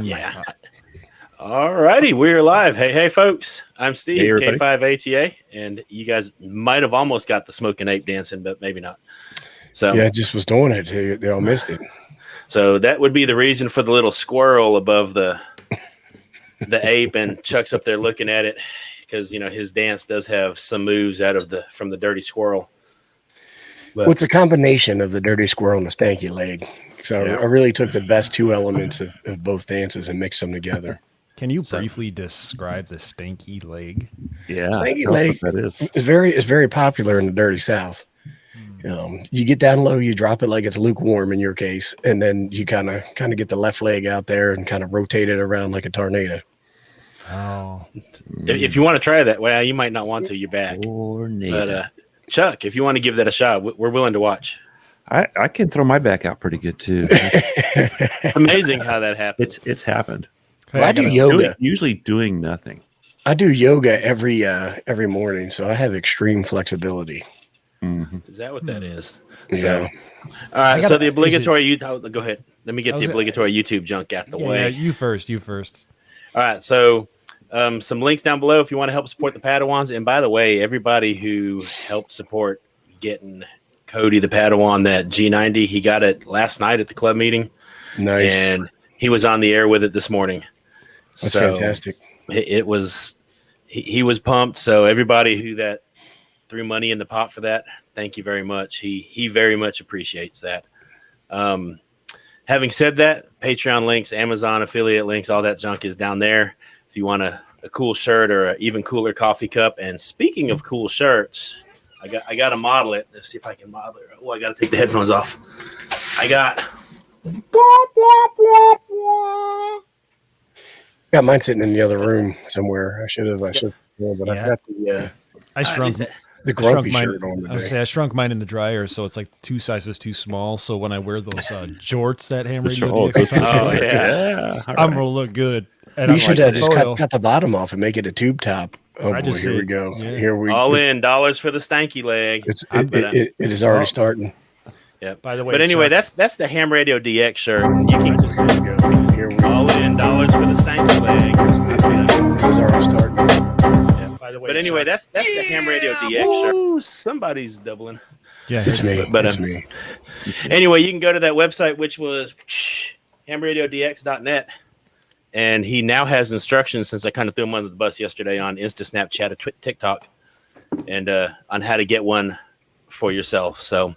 Yeah. All righty, we're live. Hey, folks. I'm Steve, Hey, everybody. K5ATA, and you guys might have almost got the smoking ape dancing, but maybe not. So Yeah, I just was doing it. They all missed it. So that would be the reason for the little squirrel above the ape, and Chuck's up there looking at it because his dance does have some moves from the dirty squirrel. Well, it's a combination of the dirty squirrel and the stanky leg. So Yeah. I really took the best two elements of both dances and mixed them together. Can you briefly describe the stanky leg? Yeah, Stanky leg that is. is very popular in the dirty South. You get down low, you drop it like it's lukewarm in your case, and then you kind of get the left leg out there and kind of rotate it around like a tornado. Oh, If you want to try that, well, you might not want to. You're back. But Chuck, if you want to give that a shot, we're willing to watch. I can throw my back out pretty good too. It's amazing how that happens. It's happened. Well, I do yoga. Usually doing nothing. I do yoga every morning, so I have extreme flexibility. Mm-hmm. Is that what that is? Yeah. So, all right. So the obligatory go ahead. Let me get the obligatory YouTube junk out the way. Yeah, you first. All right. So some links down below if you want to help support the Padawans. And by the way, everybody who helped support getting Cody the Padawan that G90, he got it last night at the club meeting. Nice. And he was on the air with it this morning. That's fantastic. It was he was pumped. So everybody who threw money in the pot for that, thank you very much. He very much appreciates that. Having said that, Patreon links, Amazon affiliate links, all that junk is down there. If you want a cool shirt or an even cooler coffee cup. And speaking of cool shirts, I got to model it. Let's see if I can model it. Oh, I got to take the headphones off. I got mine sitting in the other room somewhere. I should have. But Yeah. I got the I shrunk grumpy mine. shirt on I was today. I shrunk mine in the dryer, so it's like 2 sizes too small. So when I wear those jorts that Ham Radio DX, I'm gonna look good. And You I'm should like, have just photo. cut the bottom off and make it a tube top. Oh I boy, just here we said, go. yeah. Here we all in dollars for the stanky leg. It is already starting. Yeah. By the way, but anyway, Chuck, that's the Ham Radio DX shirt. You can Here we go. Here we go. all in dollars for the stanky leg. It is already starting. Yeah. by the way, But anyway, Chuck, that's the Ham Radio DX shirt. Ooh, somebody's doubling. yeah, It's me. But, It's me. Anyway, you can go to that website, which was hamradiodx.net. And he now has instructions, since I kind of threw him under the bus yesterday, on Insta, Snapchat, or TikTok, and on how to get one for yourself. So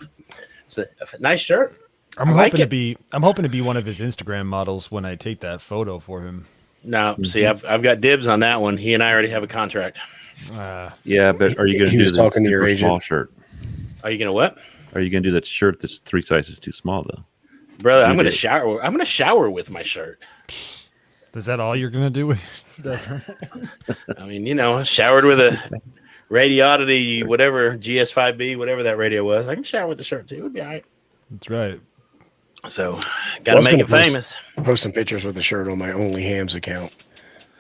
it's a nice shirt. I'm I hoping like to it. be one of his Instagram models when I take that photo for him. Now, see, I've got dibs on that one. He and I already have a contract. Yeah, but are you going to He do was the talking to your super agent. small shirt? Are you gonna what, Are you going to do that shirt that's 3 sizes too small though? brother? I'm It gonna is. shower. I'm gonna shower with my shirt. Is that all you're gonna do with I mean, showered with a Radioddity, whatever GS5B, whatever that radio was. I can shower with the shirt too. It would be all right. That's right. So, gotta make it famous. Post some pictures with the shirt on my Only Hams account.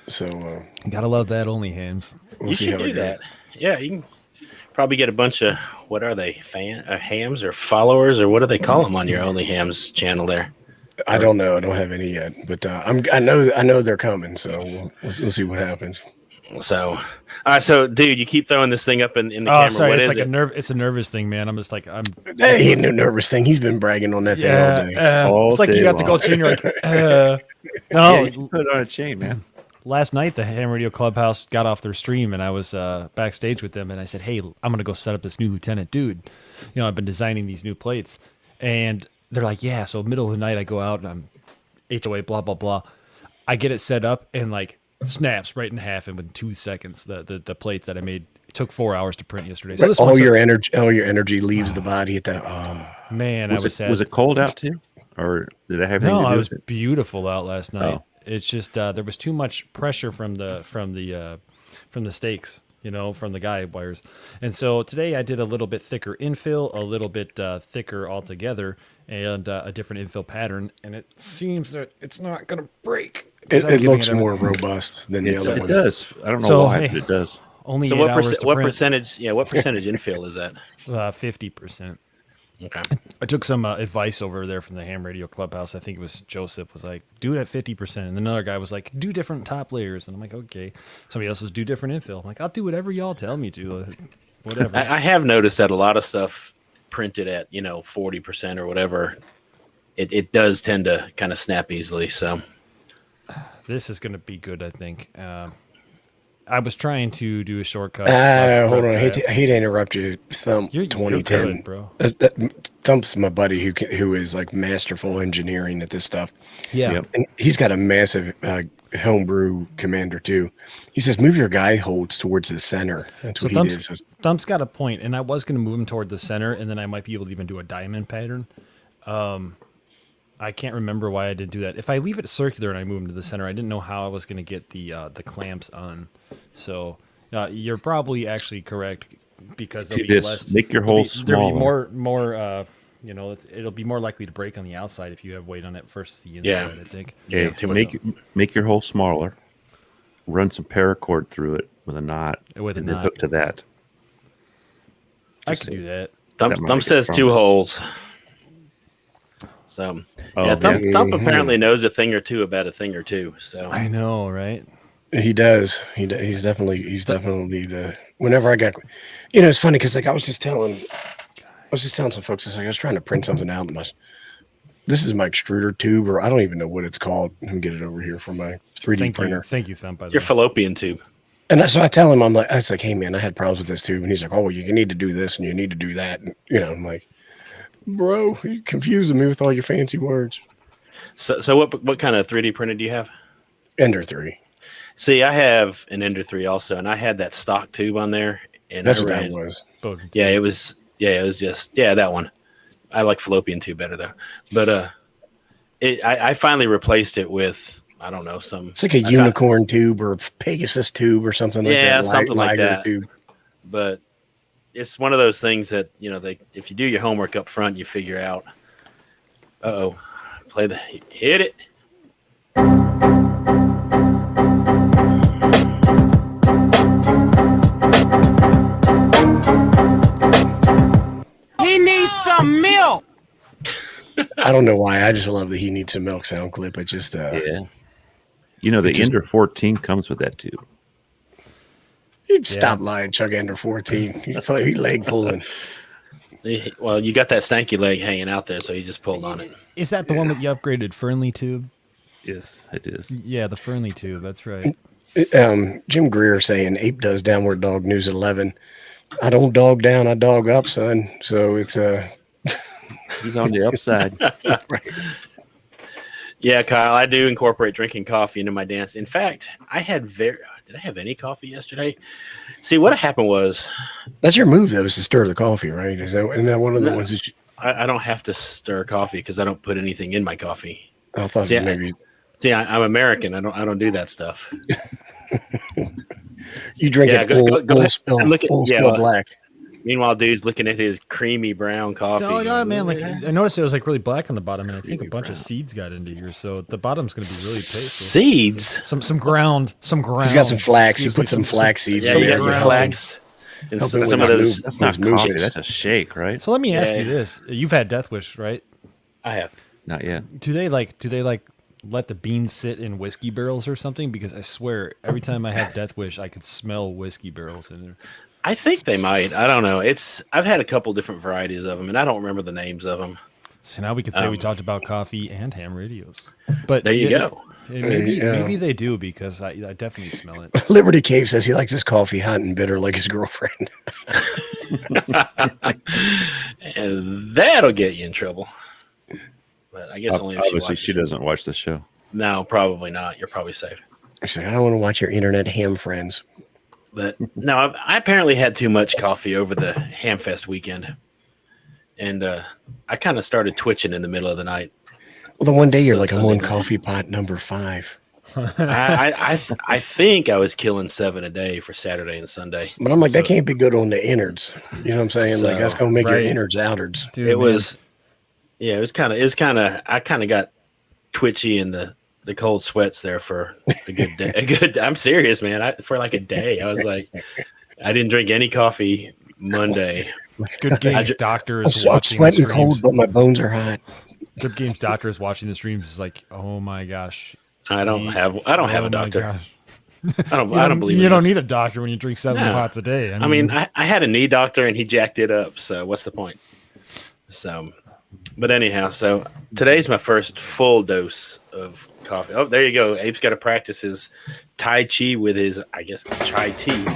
So Gotta love that only hams. we'll You see should how do it goes. that. Yeah, you can probably get a bunch of, what are they, hams or followers, or what do they call them on your Only Hams channel there? I don't know. I don't have any yet, but I know they're coming. So we'll see what happens. So, all right. So, dude, you keep throwing this thing up in the Oh, camera. sorry. What It's is like it? it's a nervous thing, man. I'm just like Hey, ain't no nervous thing. He's been bragging on that thing all day. All it's like you day got the gold long. chain. You're like, Yeah, no. you should put it on a chain, man. Last night, the Ham Radio Clubhouse got off their stream, and I was backstage with them, and I said, "Hey, I'm gonna go set up this new lieutenant, dude. I've been designing these new plates," and they're like, "Yeah." So middle of the night, I go out and I'm HOA, blah blah blah. I get it set up and like snaps right in half, and within 2 seconds, the plates that I made. It took 4 hours to print yesterday. So this all one's your energy leaves the body at that. man, Was I was sad. it cold out too, or did it have anything No, to it do was with it? beautiful out last night. Oh. It's just there was too much pressure from the stakes, from the guide wires, and so today I did a little bit thicker infill, a little bit thicker altogether, and a different infill pattern, and it seems that it's not gonna break. It looks more robust than the other It one. does. I don't know So, why, hey, but it does. Only So 8 hours to what print. percentage? Yeah, what percentage infill is that? 50%. Okay. I took some advice over there from the Ham Radio Clubhouse. I think it was Joseph was like, do it at 50%. And another guy was like, do different top layers. And I'm like, okay. Somebody else was do different infill. I'm like, I'll do whatever y'all tell me to. Whatever. I have noticed that a lot of stuff printed at 40% or whatever, it does tend to kind of snap easily. So This is going to be good, I think. I was trying to do a shortcut. Hold on. I hate to interrupt you. Thump You're 2010. good, bro. Thump's my buddy who is like masterful engineering at this stuff. Yeah. Yep. And he's got a massive homebrew commander too. He says, move your guy holds towards the center. That's what he did. So, Thump's got a point, and I was going to move him toward the center, and then I might be able to even do a diamond pattern. I can't remember why I didn't do that. If I leave it circular and I move him to the center, I didn't know how I was going to get the clamps on. So you're probably actually correct because there'll be less. Make your hole smaller. There'll be more. It'll be more likely to break on the outside if you have weight on it versus the inside. I think. Yeah. To make your hole smaller, run some paracord through it with a knot, With a and knot. then hook to that. I could do that. Thump says 2 holes. So Thump apparently knows a thing or two about a thing or two. So I know, right? he does. He's definitely the. Whenever I got, it's funny because like I was just telling some folks, it's like I was trying to print something out. This is my extruder tube, or I don't even know what it's called. Let me get it over here for my 3D printer. Thank you, Thump. By the your way. fallopian tube. And so I tell him, I was like, hey man, I had problems with this tube, and he's like, oh, you need to do this and you need to do that, and I'm like, bro, you're confusing me with all your fancy words. So what kind of 3D printer do you have? Ender 3. See, I have an Ender 3 also, and I had that stock tube on there, and That's what that was. Yeah, it was just that one. I like fallopian tube better though, but I finally replaced it with I don't know some. It's like a unicorn tube or Pegasus tube or something like that. Yeah, something like that. Tube. But it's one of those things that if you do your homework up front, you figure out. Hit it. He needs some milk. I don't know why. I just love the He Needs Some Milk sound clip. It just The Ender 14 comes with that too. You'd stop lying, Chuck Ender 14. He leg pulling. Well, you got that stanky leg hanging out there, so you just pulled on it. Is that the one with the upgraded Fernley tube? Yes, it is. Yeah, the Fernley tube. That's right. Jim Greer saying Ape does Downward Dog News at 11. I don't dog down, I dog up, son. So it's He's on the upside. right. Yeah, Kyle, I do incorporate drinking coffee into my dance. In fact, did I have any coffee yesterday? See, what happened was That's your move, though, is to stir the coffee, right? Isn't that one of the ones that you... I don't have to stir coffee because I don't put anything in my coffee. I thought maybe... I'm American. I don't do that stuff. You drink it full spill black. Meanwhile, dude's looking at his creamy brown coffee. Oh yeah, man! Like I noticed it was like really black on the bottom, and I think a bunch of seeds got into here, so the bottom's going to be really tasty. Seeds. Some ground. He's got some flax. He put some flax seeds. Yeah, you got your flax. And some of those. That's not coffee. That's a shake, right? So let me ask you this: you've had Death Wish, right? I have. Not yet. Do they let the beans sit in whiskey barrels or something? Because I swear, every time I had Death Wish, I could smell whiskey barrels in there. I think they might. I don't know. I've had a couple different varieties of them, and I don't remember the names of them. So now we could say we talked about coffee and ham radios. But there you go. Maybe they do because I definitely smell it. Liberty Cave says he likes his coffee hot and bitter like his girlfriend. And that'll get you in trouble. But I guess only if obviously she doesn't watch the show. No, probably not. You're probably safe. She's like, I don't want to watch your internet ham friends. But no, I apparently had too much coffee over the Hamfest weekend, and I kind of started twitching in the middle of the night. Well, the one day you're like, I'm on coffee pot number 5. I think I was killing 7 a day for Saturday and Sunday. But I'm like, that can't be good on the innards. You know what I'm saying? Like that's gonna make your innards outards. Dude, it was kind of. I kind of got twitchy in the cold sweats there for a good day. I'm serious, man. For like a day, I was like, I didn't drink any coffee Monday. Good Game's doctor I'm, is I'm watching the sweating streams. cold, but my bones are hot. Good Game's doctor is watching the streams. Is like, oh my gosh. I don't have a Oh my doctor. gosh. I don't believe in You don't those. need a doctor when you drink 7 No. pots a day. I mean, I had a knee doctor and he jacked it up. So what's the point? So, but anyhow, so today's my first full dose of coffee. Oh, there you go. Abe's got to practice his Tai Chi with his, I guess, chai tea.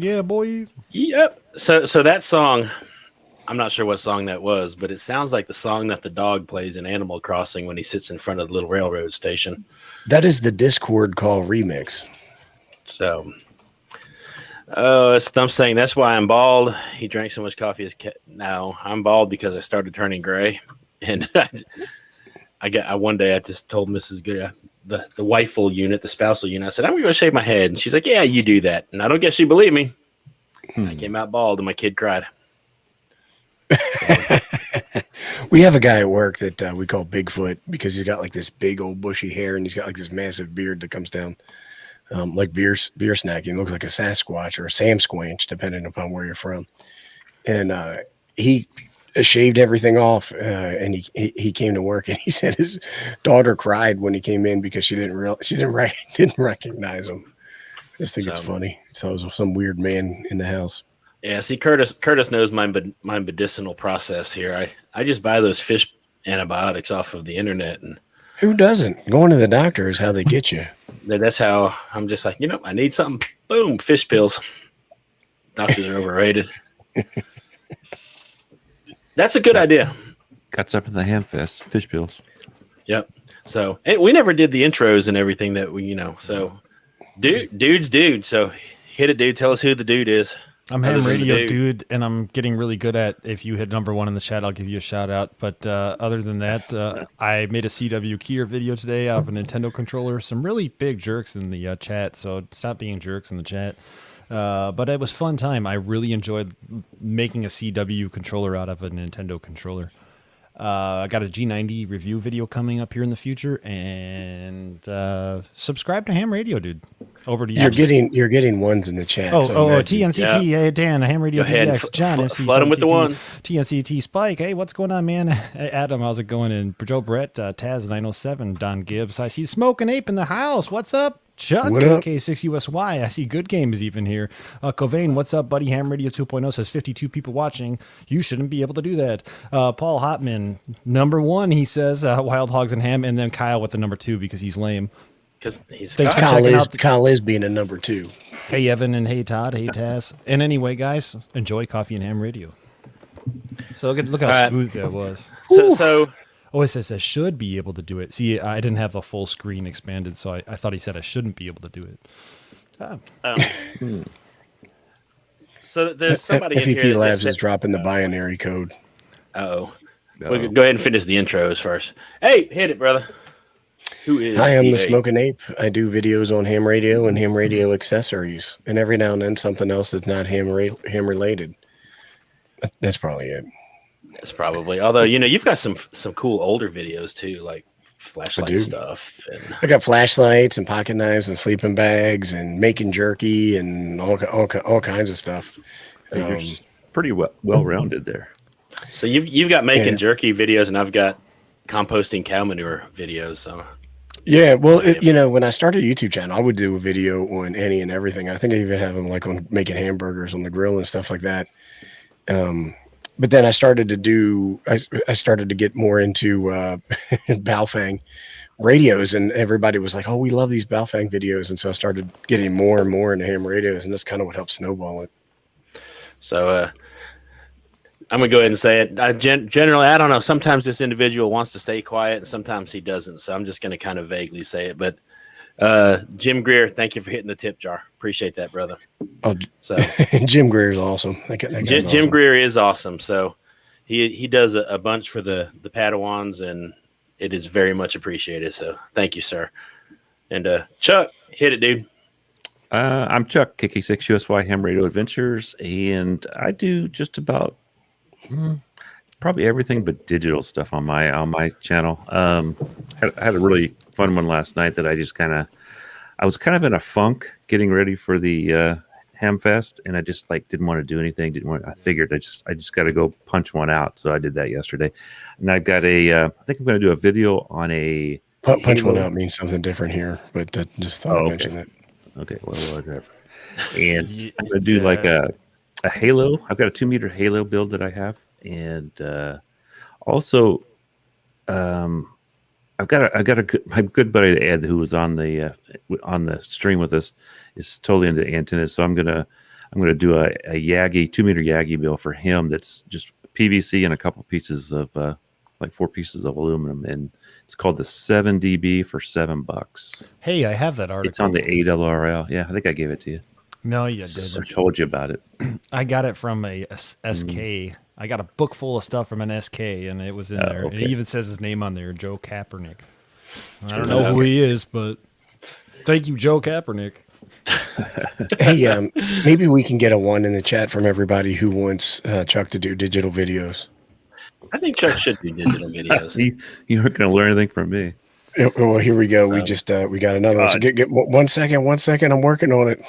yeah, boy. Yep. So that song, I'm not sure what song that was, but it sounds like the song that the dog plays in Animal Crossing when he sits in front of the little railroad station. That is the Discord call remix. So, I'm saying that's why I'm bald. He drank so much coffee as no, I'm bald because I started turning gray, and one day I just told Mrs. Good, the wifeful unit, the spousal unit, I said I'm going to shave my head, and she's like, "Yeah, you do that," and I don't guess she believed me. I came out bald, and my kid cried. We have a guy at work that we call Bigfoot because he's got like this big old bushy hair and he's got like this massive beard that comes down like beer snacking. Looks like a Sasquatch or a Sam Squanch, depending upon where you're from. And he shaved everything off and he came to work and he said his daughter cried when he came in because she didn't recognize him. I just think it's funny. So it was some weird man in the house. Yeah, see, Curtis knows my medicinal process here. I just buy those fish antibiotics off of the internet, and who doesn't? Going to the doctor is how they get you. That's how I'm just like, I need something. Boom, fish pills. Doctors are overrated. That's a good idea. Got up in the Hamfest, fish pills. Yep. So we never did the intros and everything that we, So, dude. So hit it, dude. Tell us who the dude is. I'm Ham Radio Dude, and I'm getting really good at, if you hit #1 in the chat, I'll give you a shout out. But other than that, I made a CW Keyer video today out of a Nintendo controller. Some really big jerks in the chat, so stop being jerks in the chat. But it was fun time. I really enjoyed making a CW controller out of a Nintendo controller. I got a G90 review video coming up here in the future, and subscribe to Ham Radio, dude. Over to you. You're getting ones in the chat. TNCT, hey, Dan, Ham Radio DX, John, MC, flood them with the ones. TNCT Spike, hey, what's going on, man? Hey, Adam, how's it going? And Joe Brett, Taz 907, Don Gibbs, I see Smoking Ape in the house. What's up? Chuck, K6USY. I see Good Game is even here. Covain, what's up, buddy? Ham Radio 2.0 says 52 people watching. You shouldn't be able to do that. Paul Hotman, #1, he says, Wild Hogs and Ham, and then Kyle with the #2 because he's lame. Because he's Kyle is being a #2. Hey, Evan, and hey, Todd, hey, Taz. And anyway, guys, enjoy Coffee and Ham Radio. So look how smooth that was. Oh, it says I should be able to do it. See, I didn't have the full screen expanded, so I thought he said I shouldn't be able to do it. So there's somebody in FEP here Labs is dropping the binary code. Oh. We'll go ahead and finish the intros first. Hey, hit it, brother. Who is Hi, I'm the Smoking Ape. I do videos on ham radio and ham radio accessories, and every now and then something else that's not ham related. That's probably it. That's probably. Although you've got some cool older videos too, like flashlight stuff. And I got flashlights and pocket knives and sleeping bags and making jerky and all kinds of stuff. You're pretty well-rounded there. So you've got making jerky videos, and I've got composting cow manure videos. So yeah, well, when I started a YouTube channel, I would do a video on any and everything. I think I even have them like on making hamburgers on the grill and stuff like that. But then I started to get more into Baofeng radios, and everybody was like, "Oh, we love these Baofeng videos," and so I started getting more and more into ham radios, and that's kind of what helped snowball it. So I'm gonna go ahead and say it. Generally, I don't know. Sometimes this individual wants to stay quiet, and sometimes he doesn't. So I'm just gonna kind of vaguely say it. But Jim Greer, thank you for hitting the tip jar. Appreciate that, brother. Oh, so Jim Greer is awesome. Jim Greer is awesome. So he does a bunch for the Padawans, and it is very much appreciated. So thank you, sir. And Chuck, hit it, dude. I'm Chuck, KK6USY Ham Radio Adventures, and I do just about probably everything but digital stuff on my channel. I had a really fun one last night that I was kind of in a funk getting ready for the Hamfest, and I just didn't want to do anything. I figured I just got to go punch one out, so I did that yesterday. And I've got I think I'm going to do a video on a punch one out means something different here, but just thought I'd mention that. Okay, well, whatever. And I'm going to do like a Halo. I've got a 2-meter Halo build that I have, and also I've got my good buddy Ed, who was on the stream with us, is totally into antennas. So I'm gonna do a Yagi 2-meter Yagi build for him. That's just PVC and a couple pieces of 4 pieces of aluminum, and it's called the 7 dB for $7. Hey, I have that article. It's on the ARRL. Yeah, I think I gave it to you. No, you didn't. I told you about it. I got it from a SK. I got a book full of stuff from an SK, and it was in there. Okay. And it even says his name on there, Joe Kaepernick. I don't know who he is, but thank you, Joe Kaepernick. Hey, maybe we can get a 1 in the chat from everybody who wants Chuck to do digital videos. I think Chuck should do digital videos. You aren't going to learn anything from me. Well, here we go. We just we got another one. So get 1 second. 1 second. I'm working on it.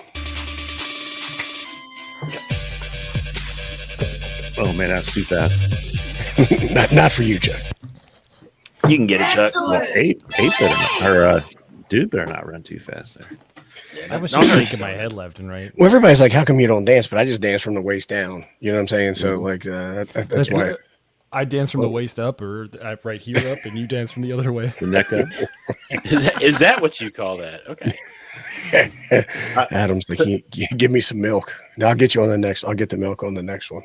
Oh man, that's too fast. not for you, Chuck. You can get it, Chuck. Well, eight better not, or dude better not run too fast there. I was just shaking my head left and right. Well, everybody's like, "How come you don't dance?" But I just dance from the waist down. You know what I'm saying? So like that's why. I dance from the waist up, or right here up, and you dance from the other way. The neck up. Is that what you call that? Okay. Adam's like, give me some milk. I'll get you on the next. I'll get the milk on the next one.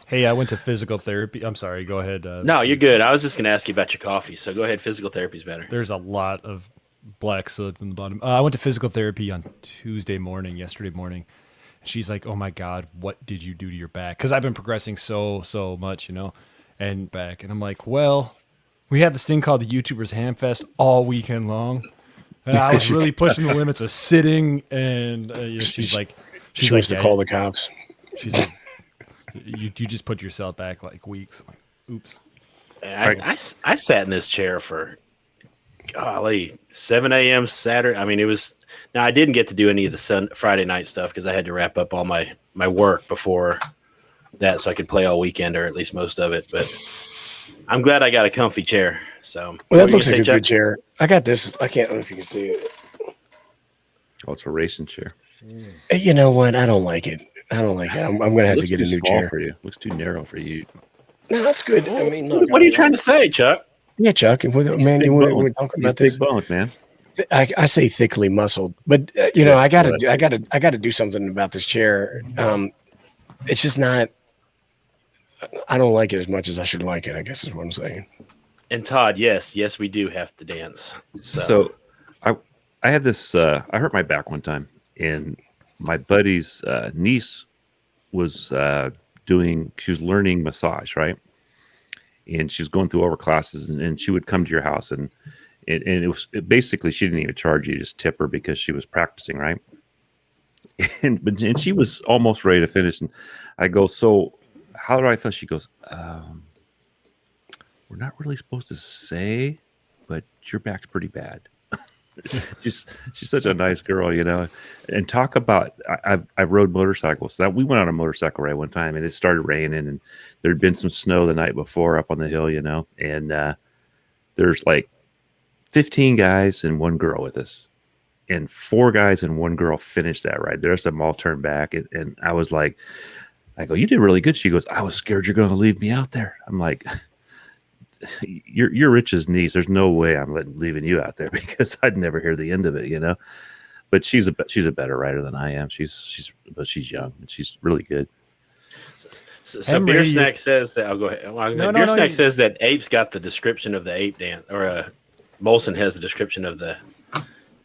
Hey, I went to physical therapy. I'm sorry. Go ahead. No, you're good. I was just going to ask you about your coffee. So go ahead. Physical therapy's better. There's a lot of black soot in the bottom. I went to physical therapy on yesterday morning. And she's like, "Oh my God, what did you do to your back?" Because I've been progressing so much, and back. And I'm like, well, we have this thing called the YouTubers Hamfest all weekend long. And I was really pushing the limits of sitting. And she's like, she wants to call the cops. She's like, you just put yourself back like weeks. I'm like, oops. I sat in this chair for, golly, 7 a.m. Saturday. I mean, it was. Now I didn't get to do any of the Friday night stuff because I had to wrap up all my work before that, so I could play all weekend, or at least most of it. But I'm glad I got a comfy chair. So well, that looks like a good chair. I got this. I can't know if you can see it. Oh, it's a racing chair. You know what? I don't like it. I'm going to have to get a new chair for you. Looks too narrow for you. No, that's good. I mean, look, what are you trying to say, Chuck? Yeah, Chuck. Man, you want to talk about this? Big boned, man. I say thickly muscled, but I got to do something about this chair. It's just not. I don't like it as much as I should like it, I guess is what I'm saying. And Todd, yes, we do have to dance. So I had this. I hurt my back one time, and my buddy's niece was she was learning massage, right? And she was going through all her classes, and she would come to your house, and it was basically she didn't even charge you, just tip her because she was practicing, right? And she was almost ready to finish, and I go, so how do I feel? She goes, we're not really supposed to say, but your back's pretty bad. she's such a nice girl, and talk about, I rode motorcycles. We went on a motorcycle ride one time, and it started raining, and there'd been some snow the night before up on the hill, and there's like 15 guys and one girl with us, and 4 guys and 1 girl finished that ride. The rest of them all turned back, and I was like, I go, you did really good. She goes, I was scared you're going to leave me out there. I'm like, you're Rich's niece. There's no way I'm leaving you out there, because I'd never hear the end of it, But she's a better rider than I am. She's young and she's really good. So Beer Snack says that. I'll go ahead. Beer Snack says that Ape's got the description of the ape dance, or Molson has the description of the.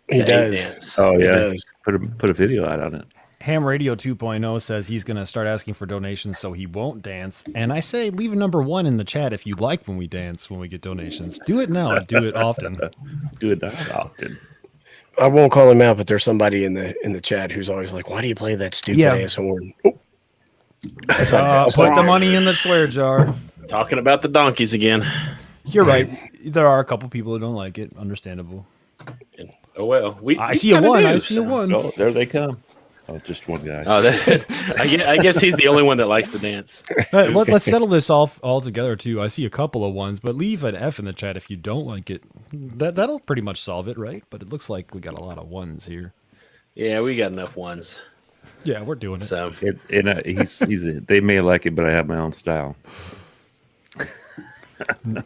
He does. Ape dance. Oh yeah, put a video out on it. Ham Radio 2.0 says he's going to start asking for donations so he won't dance. And I say leave a number 1 in the chat if you like when we dance, when we get donations. Do it now. Do it often. Do it not often. I won't call him out, but there's somebody in the chat who's always like, why do you play that stupid ass horn? Oh. Put the money in the swear jar. Talking about the donkeys again. You're right. There are a couple people who don't like it. Understandable. And, oh well, I see a one. I see a one. Oh, there they come. Oh, just one guy. Oh, I guess he's the only one that likes to dance. Let's settle this all together too. I see a couple of ones, but leave an F in the chat if you don't like it. That'll pretty much solve it, right? But it looks like we got a lot of ones here. Yeah, we got enough ones. Yeah, we're doing it. So They may like it, but I have my own style.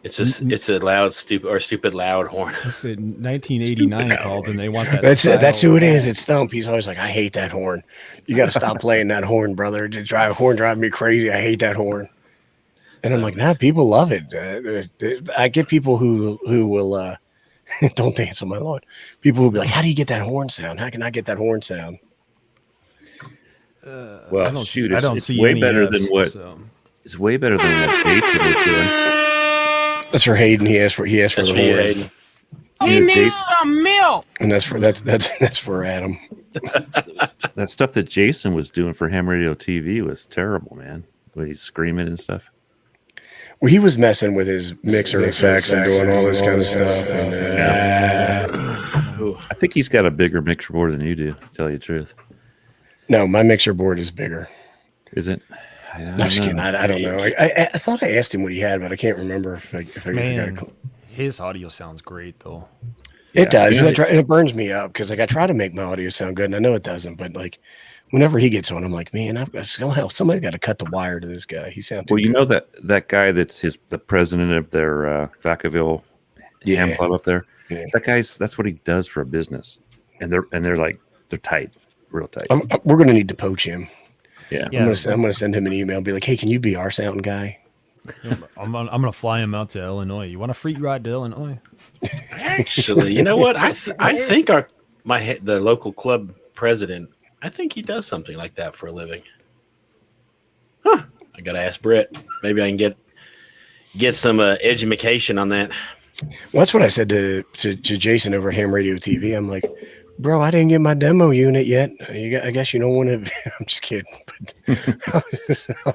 it's a loud, stupid loud horn. It's 1989 Stupid called, and they want that. That's it. That's style. who it is. It's Thump. He's always like, I hate that horn. You got to stop playing that horn, brother. Horn drive me crazy. I hate that horn. And I'm like, nah, people love it. I get people who will don't dance on my lawn. People will be like, how do you get that horn sound? How can I get that horn sound? Well, I don't it's see way any better Fs, than what so. it's way better than what Jason was doing. That's for Hayden. He asked for That's the for you, horn. Hayden. He needs some milk. And that's for Adam. That stuff that Jason was doing for Ham Radio TV was terrible, man. When he's screaming and stuff. Well, he was messing with his mixer effects and doing all this kind of stuff. Ooh. I think he's got a bigger mixer board than you do, to tell you the truth. No, my mixer board is bigger. Is it? I'm just kidding. I don't know. I thought I asked him what he had, but I can't remember if I Man, got his audio sounds great though. It does. Yeah. It burns me up because I try to make my audio sound good, and I know it doesn't. But like, whenever he gets on, I'm like, man, somebody got to cut the wire to this guy. He sounds Well, you know that guy that's the president of their Vacaville Ham Club up there. Yeah. That's what he does for a business, and they're tight, real tight. We're gonna need to poach him. Yeah. Yeah. I'm gonna send him an email. Be like, hey, can you be our sound guy? I'm gonna fly him out to Illinois. You want a free ride to Illinois? Actually, you know what? I think the local club president, I think he does something like that for a living. Huh. I gotta ask Brett. Maybe I can get some education on that. Well, that's what I said to Jason over at Ham Radio TV. I'm like, bro, I didn't get my demo unit yet. I guess you don't want to. I'm just kidding. But I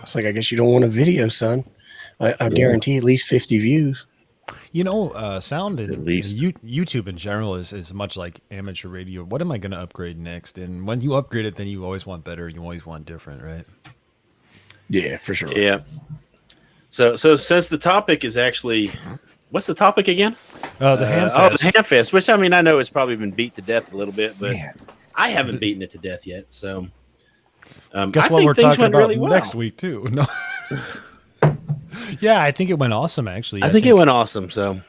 was like, I guess you don't want a video, son. I guarantee at least 50 views. You know, sound and At least. YouTube in general is much like amateur radio. What am I going to upgrade next? And when you upgrade it, then you always want better. You always want different, right? Yeah, for sure. Yeah. So since the topic is actually, what's the topic again? The Hamfest. Oh, the Hamfest, which I mean, I know it's probably been beat to death a little bit, but Man. I haven't beaten it to death yet. So, Guess I what think we're things talking went about really well. next week too. No. Yeah, I think it went awesome. Actually, I think it went awesome. So,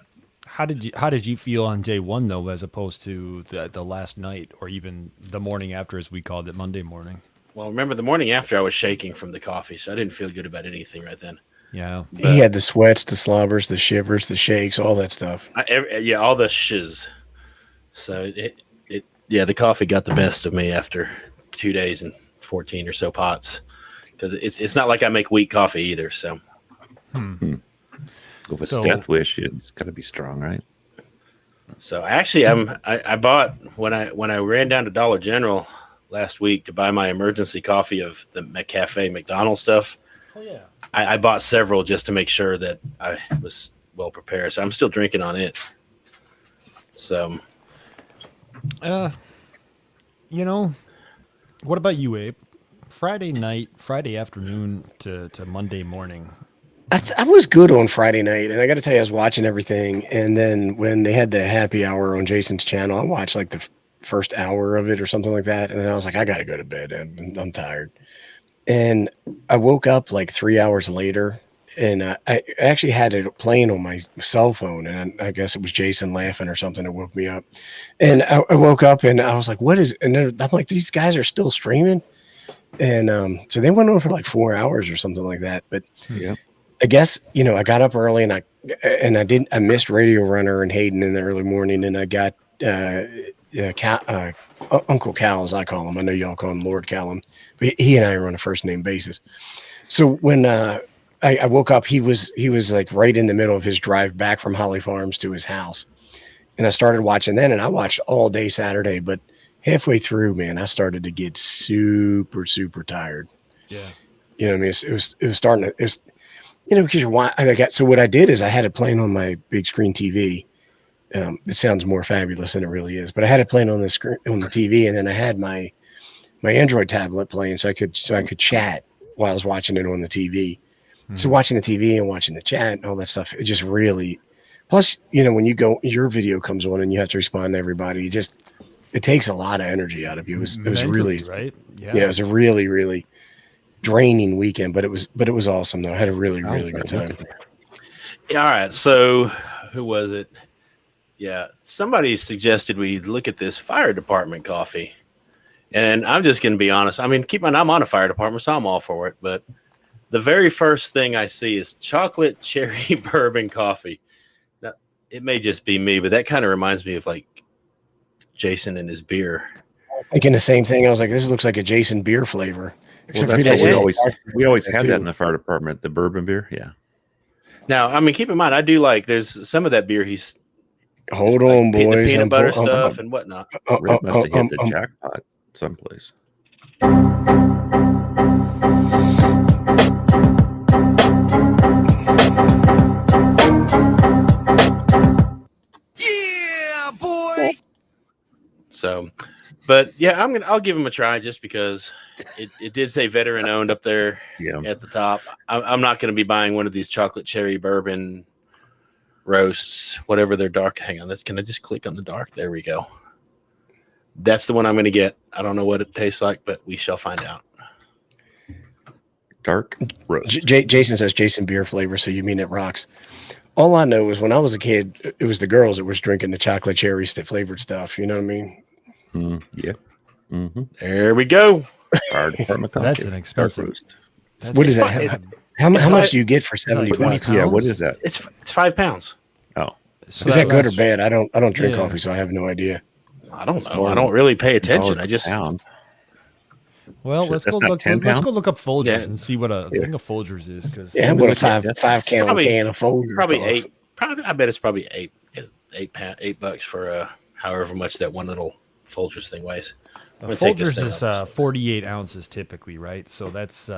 How did you feel on day one though, as opposed to the last night or even the morning after, as we called it, Monday morning? well, remember the morning after I was shaking from the coffee, so I didn't feel good about anything right then. Yeah. He had the sweats, the slobbers, the shivers, the shakes, all that stuff. All the shiz. So the coffee got the best of me after 2 days and 14 or so pots, because it's not like I make weak coffee either. So. If it's So- Death Wish, it's got to be strong, right? So actually, I bought when I ran down to Dollar General last week to buy my emergency coffee of the McCafe McDonald's stuff. Oh yeah. I bought several just to make sure that I was well prepared. So I'm still drinking on it. So You know, what about you, Abe? Friday night, Friday afternoon to Monday morning. I was good on Friday night, and I got to tell you, I was watching everything. And then when they had the happy hour on Jason's channel, I watched like the first hour of it or something like that. And then I was like, I got to go to bed. I'm tired. And I woke up like 3 hours later, and I actually had it playing on my cell phone. And I guess it was Jason laughing or something that woke me up. And I woke up and I was like, what is, and I'm like, these guys are still streaming. And so they went on for like 4 hours or something like that. But Yeah. I guess, I got up early and I missed Radio Runner and Hayden in the early morning, and I got Uncle Cal, as I call him. I know y'all call him Lord Callum, but he and I are on a first name basis. So when I woke up, he was like right in the middle of his drive back from Holly Farms to his house, and I started watching then, and I watched all day Saturday. But halfway through, man, I started to get super tired. Yeah. You know what I mean? It was starting to. because so what I did is I had it playing on my big screen TV. It sounds more fabulous than it really is, but I had it playing on the screen on the TV, and then I had my Android tablet playing, so I could chat while I was watching it on the TV. So watching the TV and watching the chat and all that stuff, it just really. Plus, when you go, your video comes on and you have to respond to everybody. It takes a lot of energy out of you. It was really right. Yeah, it was a really, really draining weekend, but it was awesome though. I had a really, really good time. All right, so who was it? Yeah, somebody suggested we look at this fire department coffee, and I'm just going to be honest. I mean, keep in mind, I'm on a fire department, so I'm all for it. But the very first thing I see is chocolate cherry bourbon coffee. Now, it may just be me, but that kind of reminds me of like Jason and his beer. Thinking the same thing. I was like, this looks like a Jason beer flavor. Well, that's what we always had that in the fire department, the bourbon beer. Yeah. Now, I mean, keep in mind, I do like there's some of that beer. Hold on, boys. The peanut butter stuff and whatnot. Red must have hit the jackpot someplace. Yeah, boy. So, but yeah, I'll give him a try just because it did say veteran owned up there at the top. I'm not going to be buying one of these chocolate cherry bourbon roasts, whatever they're dark. Hang on, can I just click on the dark? There we go. That's the one I'm going to get. I don't know what it tastes like, but we shall find out. Dark roast. Jason says Jason beer flavor, so you mean it rocks. All I know is when I was a kid, it was the girls that was drinking the chocolate cherry flavored stuff. You know what I mean? Yeah. Mm-hmm. There we go. Fire department coffee. That's an expensive. What is that? How much do you get for $70? Yeah, what is that? It's 5 pounds. Oh, is that good or bad? I don't drink coffee, so I have no idea. I don't know. I don't really pay attention. I just Well, let's go look up Folgers and see what a thing of Folgers is, because what a five can of Folgers. Probably eight. I bet it's probably $8 for however much that one little Folgers thing weighs. Folgers is 48 ounces typically, right? So that's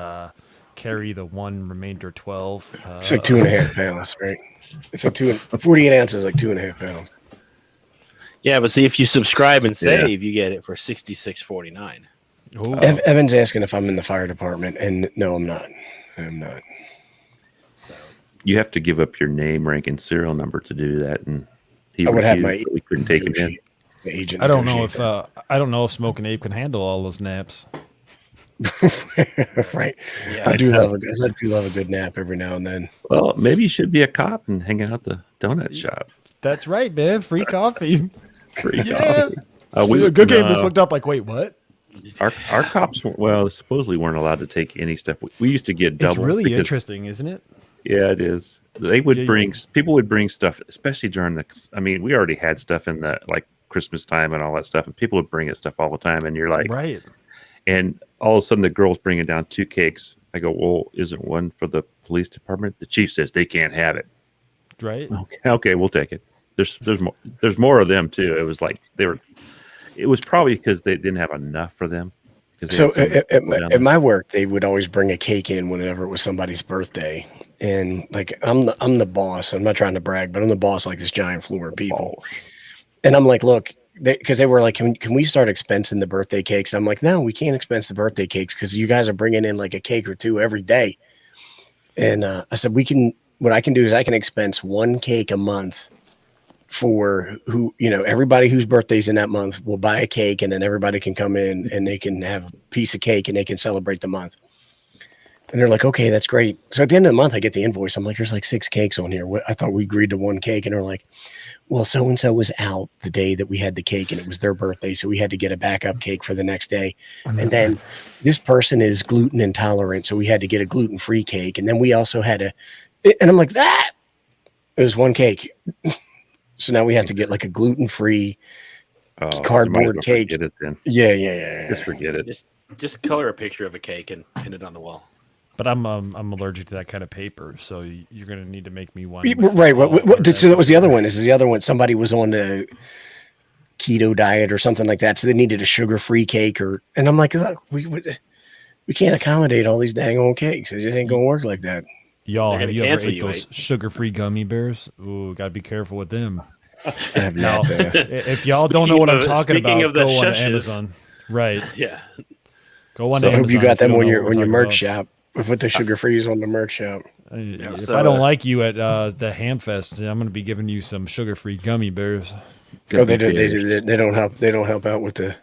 carry the one remainder 12. It's like 2.5 pounds, right? It's like 48 ounces, like 2.5 pounds. Yeah, but see, if you subscribe and save, you get it for $66.49. Evan's asking if I'm in the fire department, and no, I'm not. I'm not. You have to give up your name, rank, and serial number to do that, and I would have my. We couldn't take him in. Agent. I don't know if Smoking Ape can handle all those naps. Right. Yeah, I do love a good nap every now and then. Well, maybe you should be a cop and hang out at the donut shop. That's right, man. Free coffee. Free coffee. Goodgame just looked up like, wait, what? Our cops, supposedly weren't allowed to take any stuff. We used to get double. It's really interesting, isn't it? Yeah, it is. They would people would bring stuff, especially during we already had stuff in the Christmas time and all that stuff, and people would bring us stuff all the time, and you're like, right. And all of a sudden the girl's bringing down 2 cakes. I go, well, isn't one for the police department? The chief says they can't have it. Right. Okay, we'll take it. There's more of them too. It was like it was probably because they didn't have enough for them. So at my work, they would always bring a cake in whenever it was somebody's birthday. And I'm the boss. I'm not trying to brag, but I'm the boss, like this giant floor of people. And I'm like, look, because they were like, can we start expensing the birthday cakes? I'm like, no, we can't expense the birthday cakes because you guys are bringing in like a cake or two every day. And I said, what I can do is I can expense 1 cake a month for everybody whose birthday's in that month will buy a cake, and then everybody can come in and they can have a piece of cake and they can celebrate the month. And they're like, okay, that's great. So at the end of the month, I get the invoice. I'm like, there's like 6 cakes on here. I thought we agreed to 1 cake. And they're like, well, so-and-so was out the day that we had the cake and it was their birthday. So we had to get a backup cake for the next day. And then this person is gluten intolerant. So we had to get a gluten-free cake. And then we also had and I'm like, it was 1 cake. So now we have to get like a gluten-free cardboard cake. Forget it then. Yeah. Just forget it. Just color a picture of a cake and pin it on the wall. But I'm allergic to that kind of paper, so you're going to need to make me one. Right. So that was the other one. This is the other one. Somebody was on the keto diet or something like that, so they needed a sugar-free cake. And I'm like, look, we can't accommodate all these dang old cakes. It just ain't going to work like that. Y'all, They're have gonna you ever cancel ate you, those sugar-free gummy bears? Ooh, gotta be careful with them. I have Now, not. if y'all don't know what I'm talking Speaking about, of the go on to shushes. Amazon. Right. Yeah. Go on So to I hope Amazon. you got if them don't on know your what we're merch talking shop. Put the sugar freeze on the merch shop. about. If so, I don't like you at the Hamfest, I'm going to be giving you some sugar-free gummy bears. Oh, they Gummy don't. bears. They don't help. They don't help out with the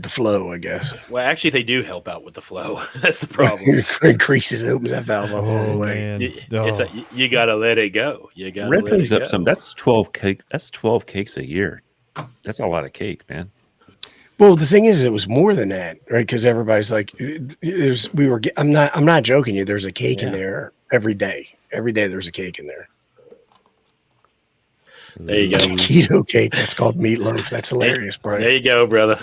flow. I guess. Well, actually, they do help out with the flow. That's the problem. Increases, opens that valve up all the Oh way. man, It's Oh. you gotta let it go. You gotta let Ripping's it up go. some. That's 12 cake. That's 12 cakes a year. That's a lot of cake, man. Well, the thing is, it was more than that, right? Because everybody's like, I'm not joking you. There's a cake in Yeah. there every day. Every day there's a cake in there. There you It's go. a keto cake. That's called meatloaf. That's hilarious, There Brian. you go, brother.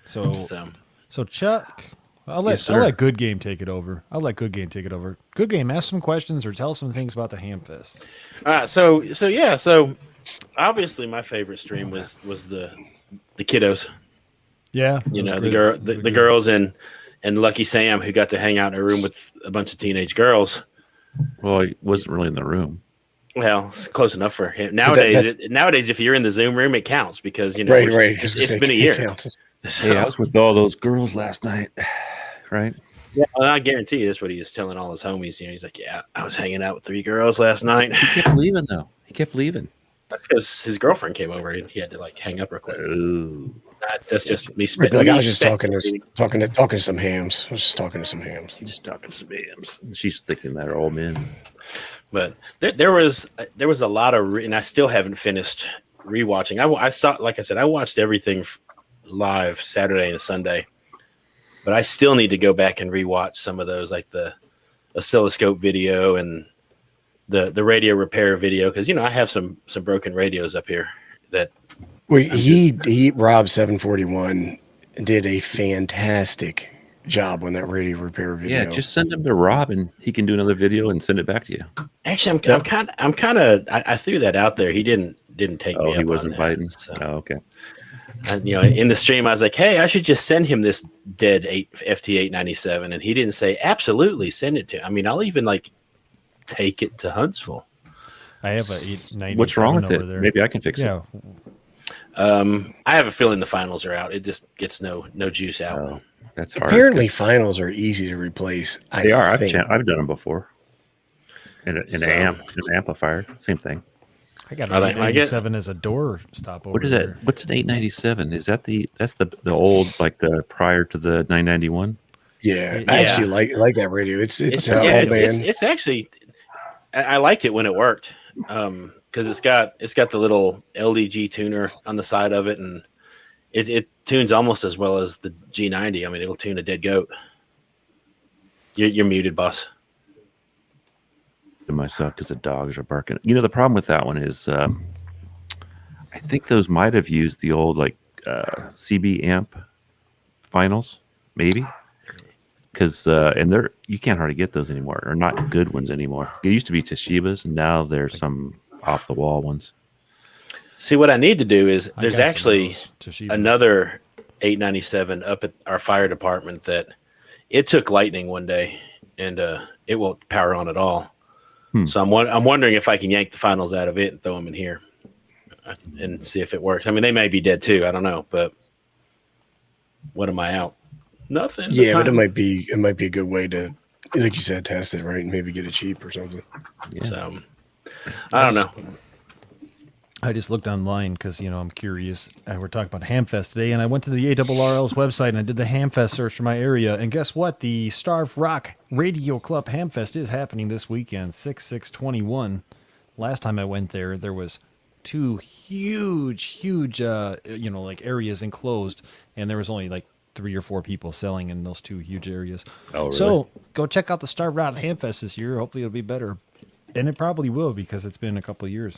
So Chuck, I'll Yes, let sir. Goodgame take it over. Goodgame, ask some questions or tell some things about the Hamfest. All right. So obviously my favorite stream was the kiddos. Yeah, You know, the the girls and Lucky Sam, who got to hang out in a room with a bunch of teenage girls. Well, he wasn't really in the room. Well, it's close enough for him. that's- Nowadays, if you're in the Zoom room, it counts because Right. it's been a year. Counts. So, Hey, I was with all those girls last night, right? yeah, well, I guarantee you that's what he was telling all his homies. You know, he's like, "Yeah, I was hanging out with 3 girls last night." He kept leaving though. He kept leaving. That's because his girlfriend came over and he had to like hang up real quick. Oh, That's just me. Right, like, I was just speculating. talking to some hams. I was just talking to some hams. just talking some hams. She's thinking that are old men. But there was a lot of, and I still haven't finished rewatching. I saw, like I said, I watched everything live Saturday and Sunday, but I still need to go back and rewatch some of those, like the oscilloscope video and the radio repair video, because I have some broken radios up here that. Well, Rob 741 did a fantastic job on that radio repair video. Yeah, just send him to Rob and he can do another video and send it back to you. Actually, I'm kind of I threw that out there. He didn't take me. Oh, up he on wasn't that. biting. So, Oh, okay. in the stream, I was like, "Hey, I should just send him this dead FT897," and he didn't say, "Absolutely, send it to." I mean, I'll even like take it to Huntsville. I have a 897 What's wrong with over it? there. Maybe I can fix Yeah, I have a feeling the finals are out. It just gets no juice it. out. Oh, that's hard. Apparently, finals are easy to replace. They are. I've think. done them before. In So- an amplifier, same thing. I got I an like- I get- 897 as a door stop over What is there. that? What's an 897? Is that that's the old, like the prior to the 991? Yeah, Yeah. I actually like that radio. It's It's oh, yeah, man. it's actually I liked it when it worked because it's got the little LDG tuner on the side of it, and it tunes almost as well as the G90. I mean, it'll tune a dead goat. You're muted, boss. To myself because the dogs are barking. The problem with that one is I think those might have used the old like CB amp finals, maybe. Because and you can't hardly get those anymore, or not good ones anymore. It used to be Toshiba's, and now there's some off the wall ones. See, what I need to do is I there's got some of actually those Toshibas. another 897 up at our fire department that it took lightning one day and it won't power on at all. So I'm wondering if I can yank the finals out of it and throw them in here and see if it works. I mean, they may be dead too. I don't know, but what am I out? Nothing. Yeah, but it might be a good way to, like you said, test it right and maybe get it cheap or something. Yeah. So I don't know. I just looked online because, I'm curious. We're talking about Hamfest today, and I went to the ARRL's website and I did the Hamfest search for my area. And guess what? The Starve Rock Radio Club Hamfest is happening this weekend, 6/6/21. Last time I went there, there was 2 huge, like areas enclosed, and there was only like 3 or 4 people selling in those 2 huge areas. Oh, really? So go check out the Starve Rock Hamfest this year. Hopefully it'll be better. And it probably will because it's been a couple of years.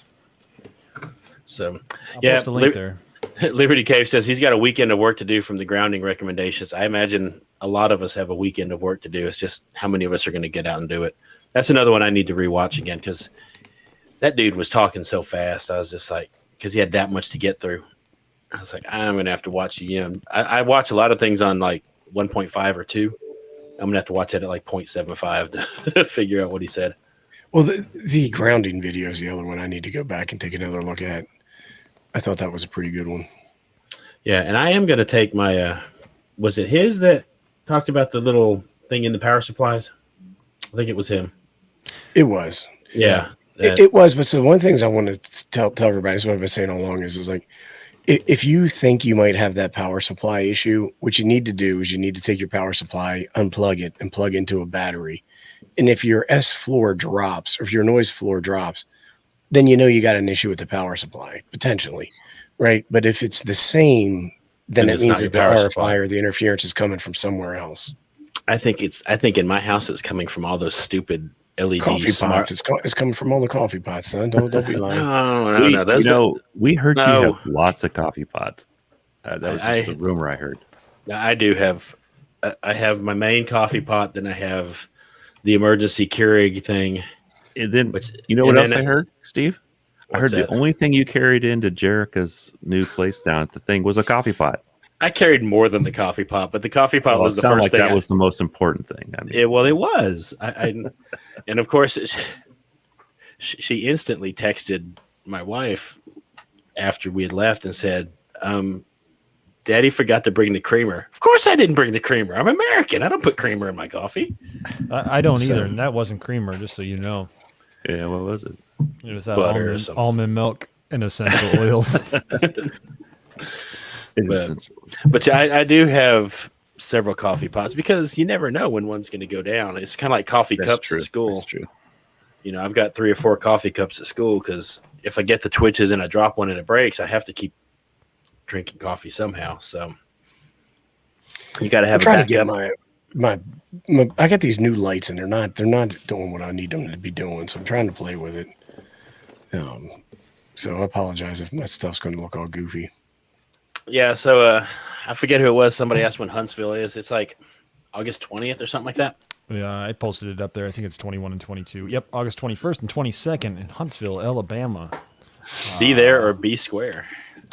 So I'll yeah, post a link there. Liberty Cave says he's got a weekend of work to do from the grounding recommendations. I imagine a lot of us have a weekend of work to do. It's just how many of us are going to get out and do it. That's another one I need to rewatch again because that dude was talking so fast. I was just like, because he had that much to get through. I was like, I'm going to have to watch again. I watch a lot of things on like 1.5 or 2, I'm gonna have to watch it at like 0.75 to figure out what he said. Well, the grounding video is the other one I need to go back and take another look at. I thought that was a pretty good one. Yeah, and I am gonna take my. Was it his that talked about the little thing in the power supplies? I think it was him. It was. Yeah, It was. But so one of the things I want to tell everybody is what I've been saying all along is like, if you think you might have that power supply issue, what you need to do is you need to take your power supply, unplug it, and plug into a battery. And if your S floor drops, or if your noise floor drops, then you know you got an issue with the power supply, potentially, right? But if it's the same, then it means that the RFI or the interference is coming from somewhere else. I think in my house it's coming from all those stupid LED Coffee smart. pots. It's coming from all the coffee pots, son. Don't be lying. No. We heard you No. have lots of coffee pots. That was just a rumor I heard. I do have. I have my main coffee pot. Then I have the emergency Keurig thing. And then, Which- you know and what else then I heard, Steve? I heard What's the that? only thing you carried into Jerica's new place down at the thing was a coffee pot. I carried more than the coffee pot, but the coffee pot Well, was it the sounded first like thing. that was the most important thing. I mean, Well, it was. And of course, she instantly texted my wife after we had left and said, Daddy forgot to bring the creamer. Of course I didn't bring the creamer. I'm American. I don't put creamer in my coffee. I don't So- either, and that wasn't creamer, just so you know. yeah, what was it? It was that Butter or something. almond milk and essential oils. But I do have several coffee pots because you never know when one's going to go down. It's kind of like coffee cups at school. That's true. You know, I've got 3 or 4 coffee cups at school because if I get the twitches and I drop one and it breaks, I have to keep drinking coffee somehow. So you got to have I'm a trying to get backup. my I got these new lights and they're not doing what I need them to be doing. So I'm trying to play with it. So I apologize if my stuff's going to look all goofy. Yeah, so I forget who it was. Somebody asked when Huntsville is. It's like August 20th or something like that. Yeah, I posted it up there. I think it's 21 and 22. Yep, August 21st and 22nd in Huntsville, Alabama. Be there or be square.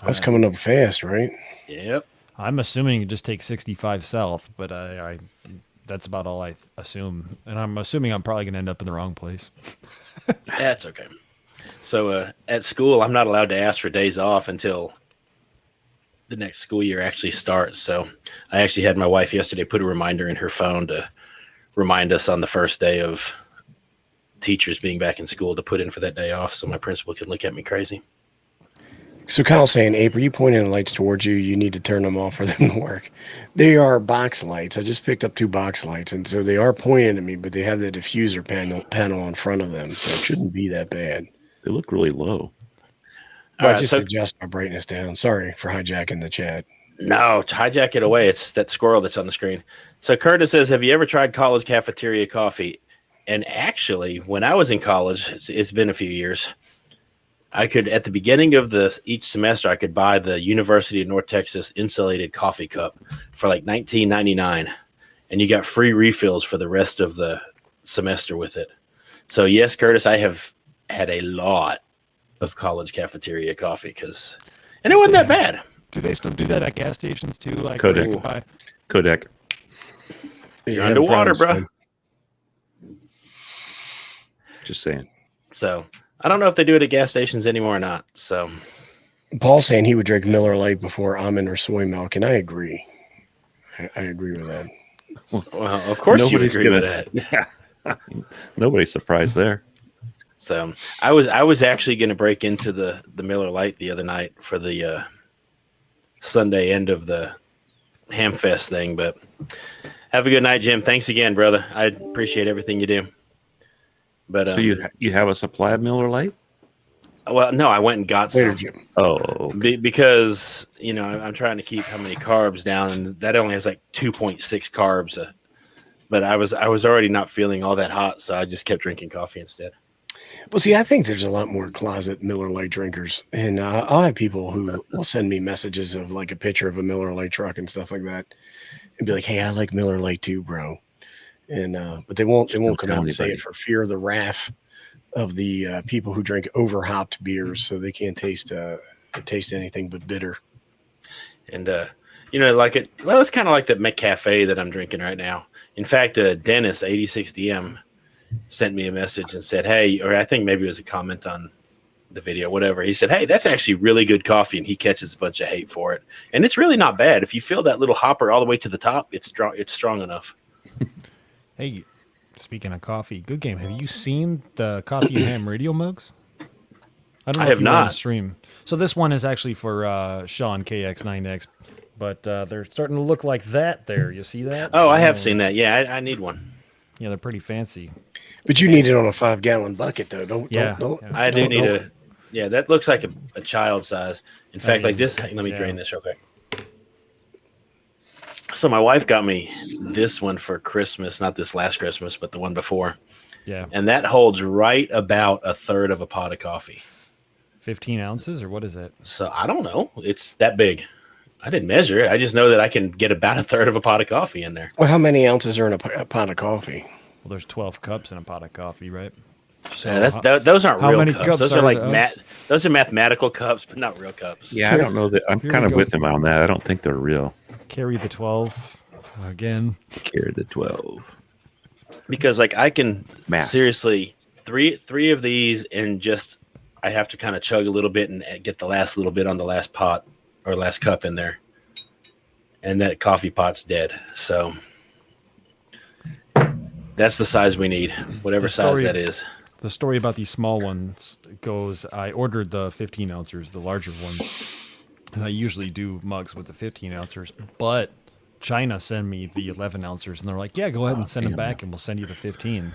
That's coming up fast, right? Yep. I'm assuming it just takes 65 south, but I that's about all I assume. And I'm assuming I'm probably going to end up in the wrong place. That's okay. So at school, I'm not allowed to ask for days off until the next school year actually starts. So I actually had my wife yesterday put a reminder in her phone to remind us on the first day of teachers being back in school to put in for that day off so my principal can look at me crazy. So Kyle's saying, Abe, are you pointing the lights towards you? You need to turn them off for them to work. They are box lights. I just picked up 2 box lights, and so they are pointing at me, but they have the diffuser panel in front of them, so it shouldn't be that bad. They look really low. But right, just so- adjust my brightness down. Sorry for hijacking the chat. No, hijack it away. It's that squirrel that's on the screen. So Curtis says, have you ever tried college cafeteria coffee? And actually, when I was in college, it's been a few years, I could, at the beginning of each semester, I could buy the University of North Texas insulated coffee cup for like $19.99, and you got free refills for the rest of the semester with it. So yes, Curtis, I have had a lot of college cafeteria coffee and it wasn't that bad. Do they still do that at gas stations too? Like Kodak. where you can buy- Kodak. You're underwater, bro. Just saying. So I don't know if they do it at gas stations anymore or not. So Paul's saying he would drink Miller Lite before almond or soy milk, and I agree. I agree with that. well, of course you agree with that. Yeah. Nobody's surprised there. So I was actually going to break into the Miller Lite the other night for the Sunday end of the Hamfest thing, but have a good night, Jim. Thanks again, brother. I appreciate everything you do. But So you have a supply of Miller Lite? well, no, I went and got Later, some Jim. Oh, because I'm trying to keep how many carbs down, and that only has like 2.6 carbs. But I was already not feeling all that hot, so I just kept drinking coffee instead. Well, see, I think there's a lot more closet Miller Lite drinkers, and I'll have people who will send me messages of like a picture of a Miller Lite truck and stuff like that, and be like, "Hey, I like Miller Lite too, bro." And but they won't don't come tell out and say anybody. it for fear of the wrath of the people who drink over hopped beers, so they can't taste anything but bitter. And like it's kind of like that McCafe that I'm drinking right now. In fact, Dennis 86DM sent me a message and said, "Hey," or I think maybe it was a comment on the video, whatever. He said, "Hey, that's actually really good coffee," and he catches a bunch of hate for it. And it's really not bad. If you fill that little hopper all the way to the top, it's strong. It's strong enough. Hey, speaking of coffee, Good Game. Have you seen the Coffee and Ham radio mugs? I don't know I if have you were on the not. stream. So this one is actually for Sean KX9X, but they're starting to look like that. There, you see that? Oh, I have seen that. Yeah, I need one. Yeah, they're pretty fancy. But you need it on a 5-gallon bucket, though. Don't. Yeah. Don't. Yeah. I do don't- need don't- a. Yeah, that looks like a child size. In fact, like this. Let me yeah. drain this real quick. So my wife got me this one for Christmas, not this last Christmas, but the one before, Yeah, and that holds right about a third of a pot of coffee. 15 ounces or what is that? So I don't know. It's that big. I didn't measure it. I just know that I can get about a third of a pot of coffee in there. Well, how many ounces are in a pot of coffee? Well, there's 12 cups in a pot of coffee, right? So Yeah, those aren't how real many cups. cups Those are are like those? those are mathematical cups, but not real cups. Yeah, I don't know that. I'm Here kind we of go. with him on that. I don't think they're real. carry the 12 again. Carry the 12. Because like I can Mass. seriously three of these and just I have to kind of chug a little bit and get the last little bit on the last pot or last cup in there, and that coffee pot's dead. So that's the size we need, whatever The size story- that is. The story about these small ones goes, I ordered the 15 ounces, the larger ones, and I usually do mugs with the 15 ounces, but China sent me the 11 ounces, and they're like, yeah, go ahead and send them back, and we'll send you the 15.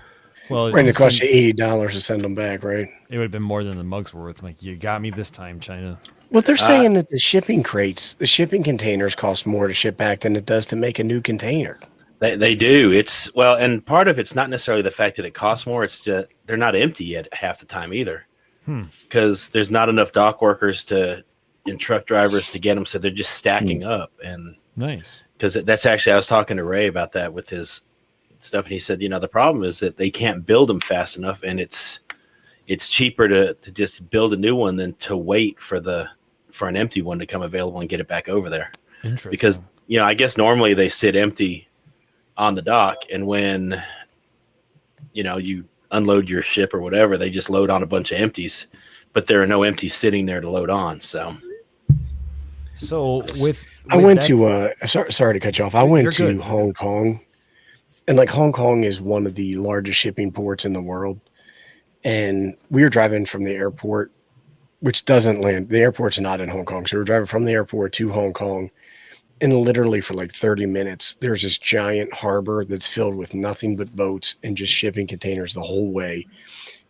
Well, Right, it just cost send- you $80 to send them back, right? it would have been more than the mugs were worth. I'm like, you got me this time, China. Well, they're saying that the shipping crates, the shipping containers cost more to ship back than it does to make a new container. They do. It's well, and part of it's not necessarily the fact that it costs more. It's just they're not empty yet half the time either, because there's not enough dock workers and truck drivers to get them, so they're just stacking up. And Nice. because that's actually I was talking to Ray about that with his stuff, and he said, the problem is that they can't build them fast enough, and it's cheaper to just build a new one than to wait for an empty one to come available and get it back over there. Interesting. Because I guess normally they sit empty on the dock, and when you unload your ship or whatever, they just load on a bunch of empties, but there are no empties sitting there to load on. So I went that- to sorry to cut you off. I went You're to good. Hong Kong, and like Hong Kong is one of the largest shipping ports in the world. And we were driving from the airport, which doesn't land. The airport's not in Hong Kong, so we were driving from the airport to Hong Kong, and literally for like 30 minutes, there's this giant harbor that's filled with nothing but boats and just shipping containers the whole way,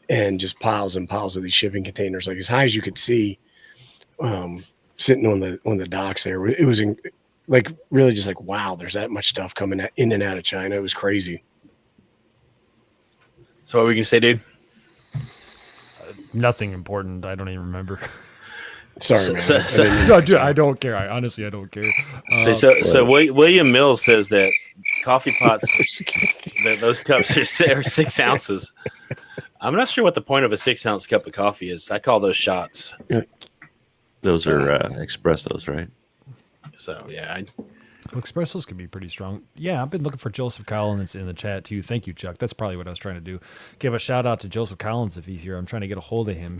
and just piles and piles of these shipping containers, like as high as you could see. Sitting on the docks there, it was like really just like, wow, there's that much stuff coming in and out of China. It was crazy. what were we gonna say, dude? Nothing important. I don't even remember. Sorry, man. So- I didn't mean- No, dude, I don't care. I don't care. So William Mills says that coffee pots, that those cups are 6 ounces. I'm not sure what the point of a 6-ounce cup of coffee is. I call those shots. Those are espressos, right? So yeah, Well, espressos can be pretty strong. Yeah, I've been looking for Joseph Collins in the chat too. Thank you, Chuck. That's probably what I was trying to do. Give a shout out to Joseph Collins if he's here. I'm trying to get a hold of him.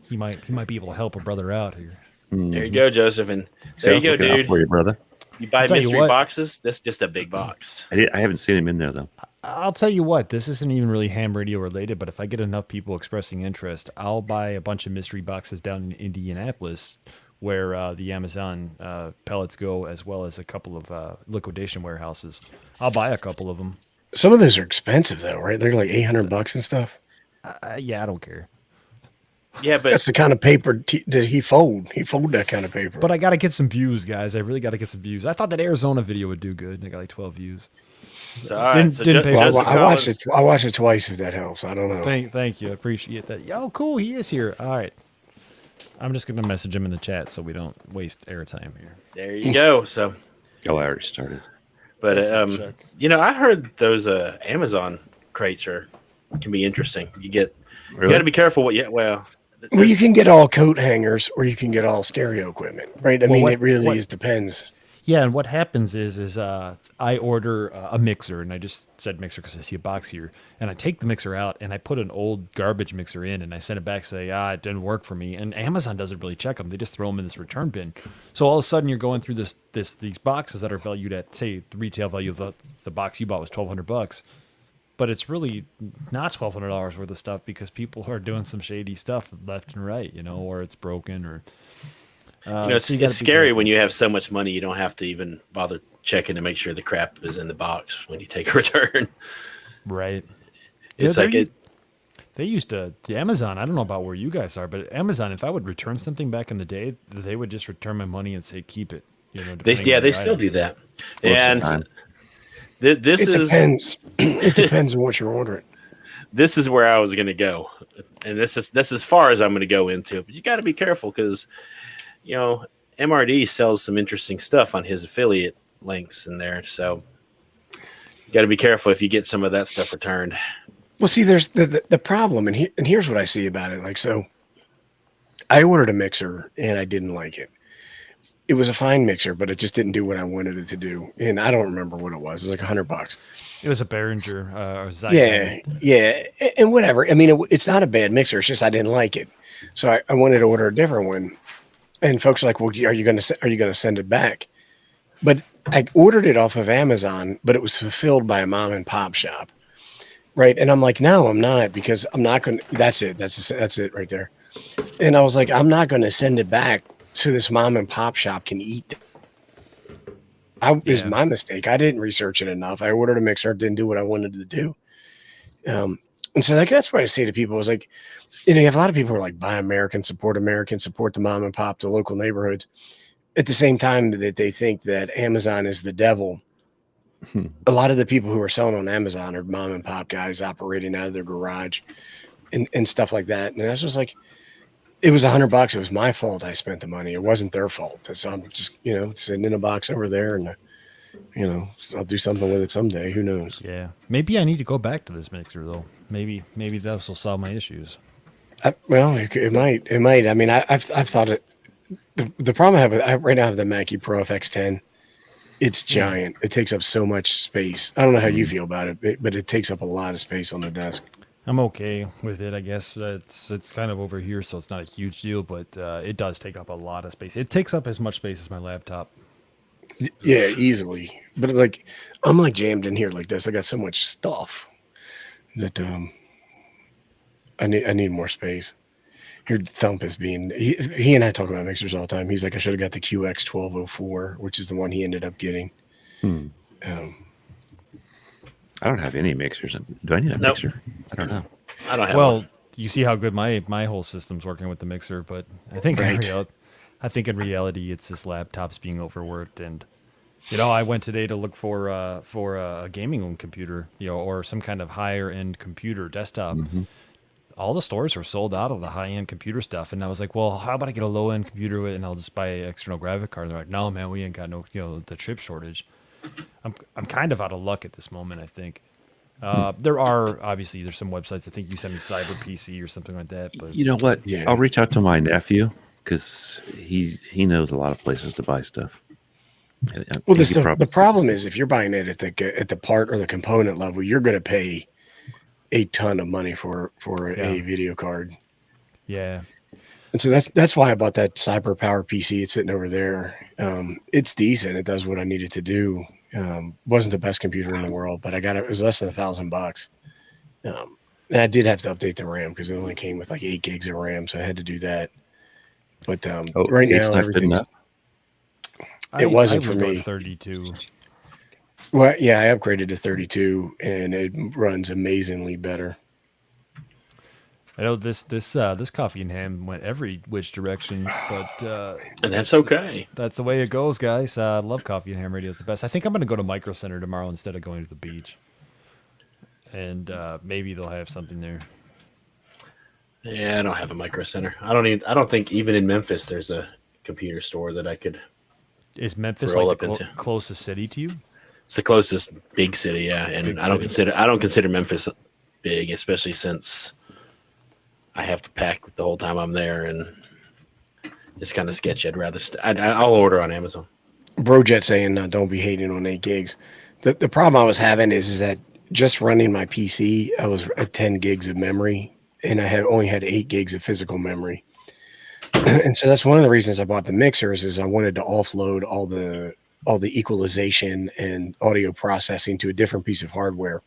He might be able to help a brother out here. there you go, Joseph, and there you Sounds go, looking out dude. for you, brother. You buy tell you mystery what. boxes. That's just a big box. I haven't seen him in there though. I'll tell you what, this isn't even really ham radio related, but if I get enough people expressing interest, I'll buy a bunch of mystery boxes down in Indianapolis where the Amazon pellets go, as well as a couple of liquidation warehouses. I'll buy a couple of them. Some of those are expensive though, right? They're like $800 and stuff. Yeah, I don't care. Yeah, but That's the kind of paper that he fold. He fold that kind of paper. But I got to get some views, guys. I really got to get some views. I thought that Arizona video would do good. I got like 12 views. so, all right. So didn't pay for it. Joseph I watched Collins- it. I watched it twice. If that helps, I don't know. Thank you. I appreciate that. Yo, cool. He is here. All right. I'm just going to message him in the chat so we don't waste airtime here. There you go. So, Oh, I already started. but I heard those Amazon crates can be interesting. You got to be careful what. Yeah, well, Well, you there's- can get all coat hangers, or you can get all stereo equipment, right? I mean, what- it really what- is depends. Yeah, and what happens is I order a mixer, and I just said mixer because I see a box here, and I take the mixer out and I put an old garbage mixer in, and I send it back, say it didn't work for me, and Amazon doesn't really check them; they just throw them in this return bin. So all of a sudden you're going through these boxes that are valued at, say, the retail value of the box you bought was $1,200, but it's really not $1,200 worth of stuff because people are doing some shady stuff left and right, or it's broken or. It's, so you gotta it's be scary careful. when you have so much money you don't have to even bother checking to make sure the crap is in the box when you take a return. Right. It's Yeah, like it. They used to, the Amazon, I don't know about where you guys are, but Amazon, if I would return something back in the day, they would just return my money and say, keep it. Depending on They the still item. do that. Most of the And time. this It is depends. It depends on what you're ordering. this is where I was going to go, and this is as far as I'm going to go into. But you got to be careful because MRD sells some interesting stuff on his affiliate links in there, so you got to be careful if you get some of that stuff returned. Well, see, there's the problem, and here's what I see about it. Like, so I ordered a mixer and I didn't like it. It was a fine mixer, but it just didn't do what I wanted it to do. And I don't remember what it was. It was like $100. It was a Behringer or Zyklon. Yeah. And whatever. I mean, it's not a bad mixer. It's just I didn't like it. So I wanted to order a different one. And folks are like, well, are you going to send it back? But I ordered it off of Amazon, but it was fulfilled by a mom and pop shop. Right. And I'm like, no, I'm not, because I'm not going to, that's it. That's it right there. And I was like, I'm not going to send it back so this mom and pop shop can eat it. It was my mistake. I didn't research it enough. I ordered a mixer, didn't do what I wanted to do. And so that's what I say to people is like, you have a lot of people who are like, buy American, support the mom and pop, the local neighborhoods. At the same time that they think that Amazon is the devil. A lot of the people who are selling on Amazon are mom and pop guys operating out of their garage and stuff like that. And I was just like, it was $100. It was my fault. I spent the money. It wasn't their fault. So I'm just, sitting in a box over there and, I'll do something with it someday. Who knows? Yeah. Maybe I need to go back to this mixer though. Maybe this will solve my issues. It might. I mean, I've thought it. The problem I have right now, I have the Mackie Pro FX10. It's giant. It takes up so much space. I don't know how you feel about it, but it takes up a lot of space on the desk. I'm okay with it, I guess. It's kind of over here, so it's not a huge deal, but it does take up a lot of space. It takes up as much space as my laptop. Yeah, easily. But like, I'm like jammed in here like this. I got so much stuff that I need more space. Here, Thump is being he and I talk about mixers all the time. He's like, I should have got the QX1204, which is the one he ended up getting. I don't have any mixers. Do I need a mixer? I don't know. I don't have Well, one. you see how good my whole system's working with the mixer, but I think in reality it's this laptop's being overworked. And I went today to look for a gaming computer, or some kind of higher end computer desktop. All the stores were sold out of the high end computer stuff, and I was like, well, how about I get a low end computer and I'll just buy an external graphic card? And they're like, no, man, we ain't got no the chip shortage. I'm kind of out of luck at this moment, I think. There's some websites. I think you sent me Cyber PC or something like that. But You know what? Yeah. I'll reach out to my nephew because he knows a lot of places to buy stuff. Well, the problem is if you're buying it at the part or the component level, you're going to pay a ton of money for a video card. yeah, And so that's why I bought that Cyber Power PC. It's sitting over there. It's decent. It does what I need it to do. Wasn't the best computer in the world, but I got it. It was less than $1,000. And I did have to update the RAM because it only came with like 8 gigs of RAM, so I had to do that. But right now, everything's. It wasn't for me. 32. Well, yeah, I upgraded to 32, and it runs amazingly better. I know this coffee and ham went every which direction, but And that's okay. that's the way it goes, guys. I love coffee and ham radio. It's the best. I think I'm going to go to Micro Center tomorrow instead of going to the beach, and maybe they'll have something there. Yeah, I don't have a micro center. I don't think even in Memphis there's a computer store that I could. Is Memphis Roll like the up into. closest city to you? It's the closest big city, yeah, and Big I don't city. consider Memphis big, especially since I have to pack the whole time I'm there, and it's kind of sketchy. I'd rather I'll order on Amazon. Brojet saying don't be hating on 8 gigs. The problem I was having is that just running my PC, I was at 10 gigs of memory, and I had only had 8 gigs of physical memory. And so that's one of the reasons I bought the mixers is I wanted to offload all the equalization and audio processing to a different piece of hardware.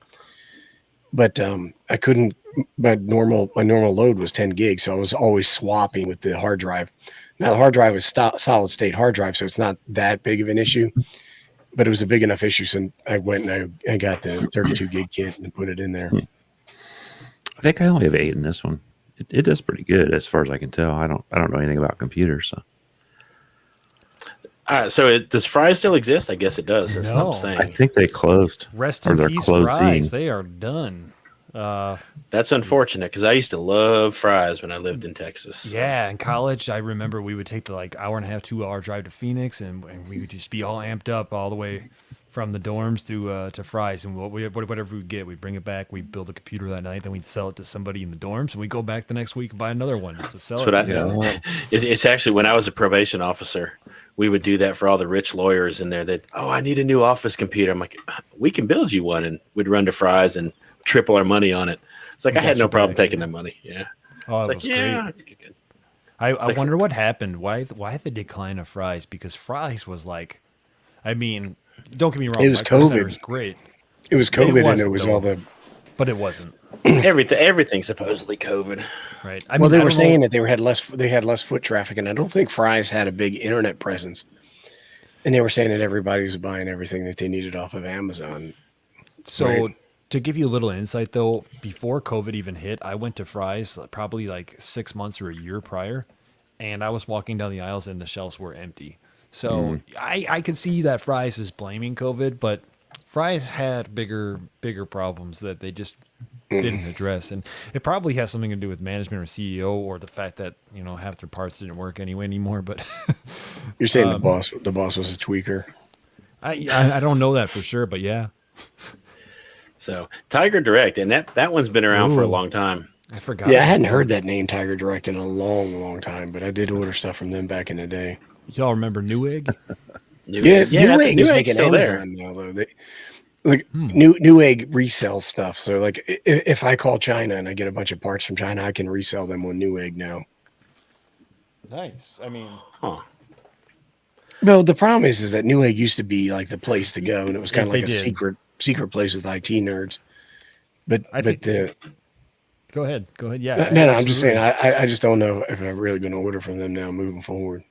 But I couldn't. My normal load was 10 gigs, so I was always swapping with the hard drive. Now the hard drive was solid state hard drive, so it's not that big of an issue. But it was a big enough issue, so I went and I got the 32 gig kit and put it in there. I think I only have 8 in this one. It does pretty good as far as I can tell. I don't know anything about computers, so. So does Fry still exist? I guess it does. Since No. I'm saying I think they closed. Rest or in they're peace, closing. Fries. They are done. that's unfortunate because I used to love fries when I lived in Texas. Yeah, in college, I remember we would take the hour and a half, 2 hour drive to Phoenix, and we would just be all amped up all the way from the dorms to Fries, and whatever we get, we'd bring it back. We'd build a computer that night, then we'd sell it to somebody in the dorms, and we'd go back the next week and buy another one just to sell That's it. what it's actually when I was a probation officer, we would do that for all the rich lawyers in there. That I need a new office computer. I'm like, we can build you one, and we'd run to Fries and triple our money on it. It's like I had no problem taking the money. Yeah. Oh, It's it was great. I wonder what happened. Why the decline of Fries? Because Fries was like, I mean, don't get me wrong. It was Micro Center COVID. is great, It was COVID, and it wasn't, was though. all the. but it wasn't. Everything supposedly COVID. Right. Well, they I were don't know- saying that they had less foot traffic, and I don't think Fry's had a big internet presence. And they were saying that everybody was buying everything that they needed off of Amazon. So Right. to give you a little insight, though, before COVID even hit, I went to Fry's probably like 6 months or a year prior, and I was walking down the aisles and the shelves were empty. So I could see that Fry's is blaming COVID, but Fry's had bigger problems that they just didn't address, and it probably has something to do with management or CEO or the fact that half their parts didn't work anymore. But You're saying the boss was a tweaker. I don't know that for sure, but yeah, So Tiger Direct, and that one's been around for a Ooh. long time. I forgot. Yeah, I hadn't heard that name Tiger Direct in a long, long time, but I did order stuff from them back in the day. Y'all remember Newegg? Newegg is like an still there. Amazon now, though. Newegg resell stuff. So, like, if I call China and I get a bunch of parts from China, I can resell them on Newegg now. Nice. I mean, Huh. Well, the problem is that Newegg used to be like the place to go, and it was kind of They like a did. secret place with IT nerds. But I think- go ahead. Yeah. no, I'm just saying absolutely. I just don't know if I'm really going to order from them now moving forward.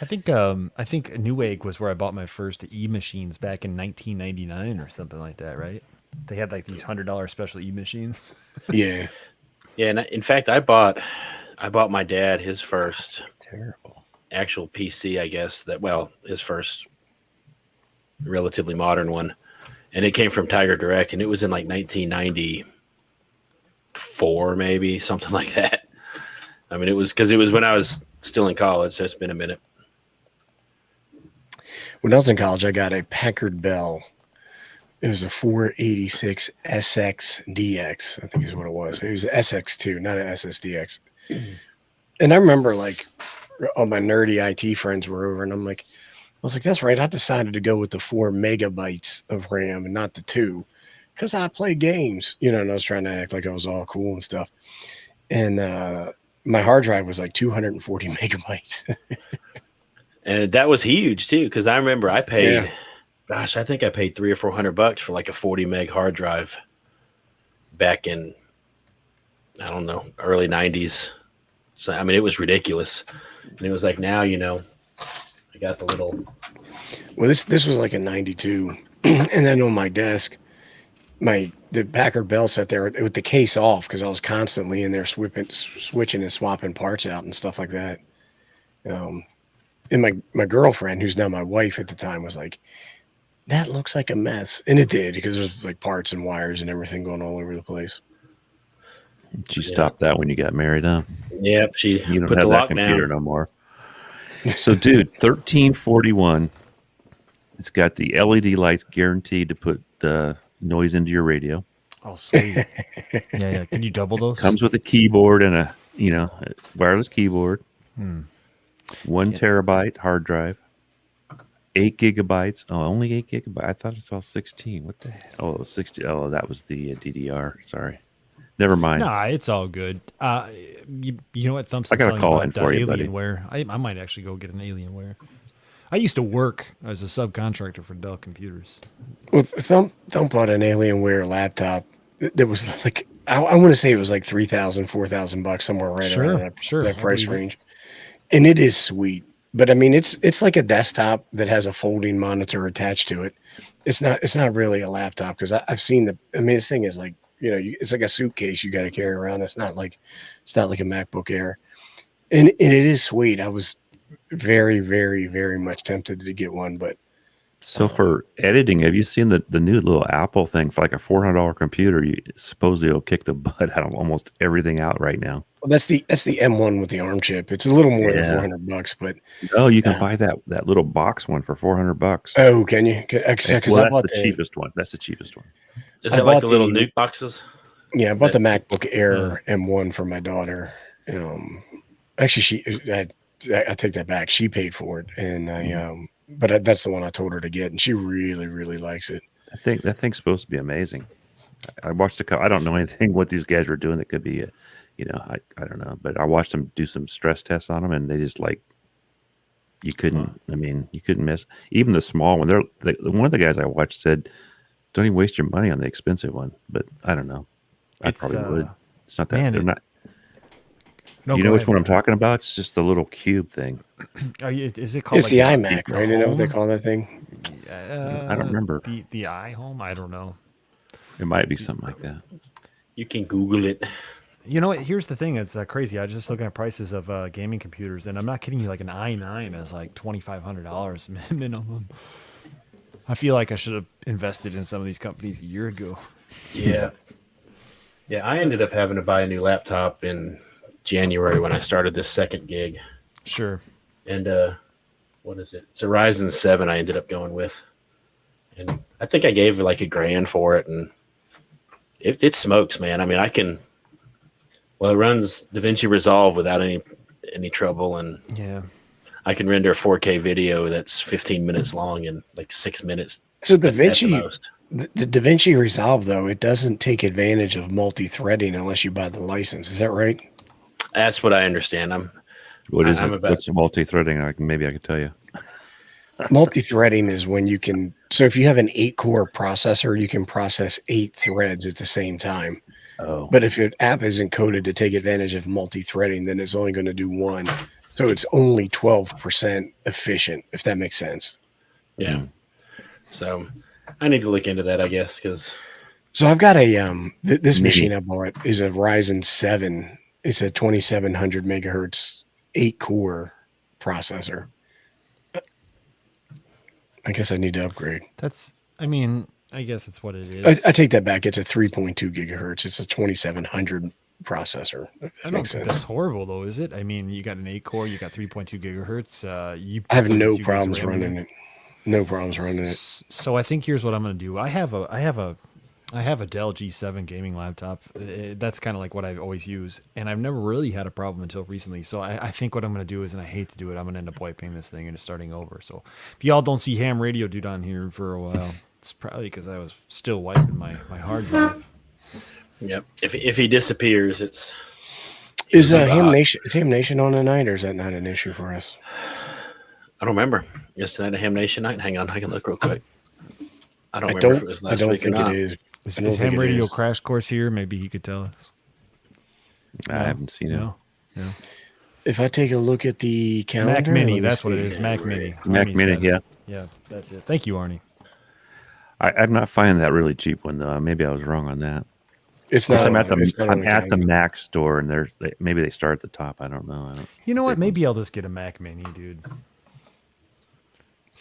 I think Newegg was where I bought my first e-machines back in 1999 or something like that, right? They had like these $100 special e-machines. Yeah, Yeah, and in fact, I bought my dad his first Terrible. actual PC, I guess. His first relatively modern one, and it came from Tiger Direct, and it was in like 1994, maybe something like that. I mean, it was when I was still in college, so it's been a minute. when I was in college, I got a Packard Bell. It was a 486 SXDX, I think is what it was. It was an SX2, not an SSDX. And I remember, like, all my nerdy IT friends were over, and I was like, that's right. I decided to go with the 4 megabytes of RAM and not the 2 because I play games, and I was trying to act like I was all cool and stuff. And my hard drive was like 240 megabytes. And that was huge too, because I remember I paid, Yeah. gosh, I think I paid $300 or $400 for like a 40 meg hard drive back in, I don't know, early 90s. So I mean, it was ridiculous, and it was like now, I got the little. Well, this was like a 92, and then on my desk, the Packard Bell sat there with the case off because I was constantly in there switching and swapping parts out and stuff like that. And my girlfriend, who's now my wife at the time, was like, "That looks like a mess," and it did because there's like parts and wires and everything going all over the place. She stopped that when you got married, huh? Yep, she You don't put the have that lock computer down. no more. So, dude, 1341. It's got the LED lights guaranteed to put noise into your radio. Oh, sweet. Yeah. Can you double those? Comes with a keyboard and a wireless keyboard. 1 terabyte hard drive. 8 gigabytes. Oh, only 8 gigabytes. I thought it's all 16. What the hell? Oh, it was 60. Oh, that was the DDR. Sorry. Never mind. Nah, it's all good. You know what Thump's I got a telling call about in for you, buddy. Alienware? I might actually go get an Alienware. I used to work as a subcontractor for Dell Computers. Well, Thump bought an Alienware laptop that was like, I want to say it was like $3,000, $4,000 somewhere right around that price range. And it is sweet. But I mean, it's like a desktop that has a folding monitor attached to it. It's not really a laptop because I've seen this thing is like, it's like a suitcase you got to carry around. It's not like a MacBook Air. And it is sweet. I was very, very, very much tempted to get one, but so for editing, have you seen the new little Apple thing for like a $400 computer? You supposedly will kick the butt out of almost everything out right now. well, that's the M1 with the ARM chip. It's a little more than $400, but Oh, you can buy that little box one for $400. oh, can you? Well, that's the cheapest one. That's the cheapest one. Is I it like bought the little the- nuke boxes? Yeah, I bought the MacBook Air M1 for my daughter. Actually, I take that back. She paid for it, and but that's the one I told her to get, and she really, really likes it. I think that thing's supposed to be amazing. I watched I don't know anything what these guys were doing that could be, I don't know, but I watched them do some stress tests on them, and they just like you couldn't miss even the small one. One of the guys I watched said, "Don't even waste your money on the expensive one." But I don't know. I probably would. It's not that. man, They're not. No, You go know which ahead. one I'm talking about? It's just the little cube thing. Is it called? It's the iMac, right? You know what they call that thing? I don't remember. The iHome. I don't know. It might be something like that. You can Google it. You know what? Here's the thing that's crazy. I was just looking at prices of gaming computers, and I'm not kidding you. Like an i9 is like $2,500 minimum. I feel like I should have invested in some of these companies a year ago. Yeah. Yeah, I ended up having to buy a new laptop in January when I started this second gig. Sure. And what is it? It's a Ryzen 7 I ended up going with. And I think I gave like $1,000 for it, and it smokes, man. I mean, it runs DaVinci Resolve without any trouble, and Yeah. I can render a 4K video that's 15 minutes long in like 6 minutes. So at the DaVinci, most. the DaVinci Resolve, though, it doesn't take advantage of multi-threading unless you buy the license. Is that right? That's what I understand. What's multi-threading? Maybe I could tell you. Multi-threading is when you can. So if you have an 8-core processor, you can process 8 threads at the same time. Oh, But if your app isn't coded to take advantage of multi-threading, then it's only going to do one. So it's only 12% efficient, if that makes sense. Yeah. So I need to look into that, I guess, because So I've got a this machine I bought is a Ryzen 7. It's a 2700 megahertz 8-core processor. I guess I need to upgrade. I guess it's what it is. I take that back. It's a 3.2 gigahertz. It's a 2700 processor. I don't think that's horrible, though, is it? I mean, you got an 8-core, you got 3.2 gigahertz. I have no problems running it. No problems running it. So I think here's what I'm going to do. I have a Dell G7 gaming laptop. That's kind of like what I always use, and I've never really had a problem until recently. So I think what I'm going to do is, and I hate to do it, I'm going to end up wiping this thing and just starting over. So if y'all don't see Ham Radio Dude on here for a while, it's probably because I was still wiping my hard drive. yep. If he disappears, Is Ham Nation on tonight, or is that not an issue for us? I don't remember. Is tonight a Ham Nation night? Hang on, I can look real quick. I don't remember if it was last I don't week or think not. it is. Is I don't think Ham it Radio is. Crash Course here? Maybe he could tell us. I haven't seen it. No. If I take a look at the calendar, Mac Mini, let me that's what it see. is. Mac Mini. Mac Arnie's Mini, got it. yeah. Yeah, that's it. Thank you, Arnie. I'm not finding that really cheap one though. Maybe I was wrong on that. It's Plus, not. I'm at it's not on the calendar. Mac store, and maybe they start at the top. I don't know. You know what? Maybe I'll just get a Mac Mini, dude.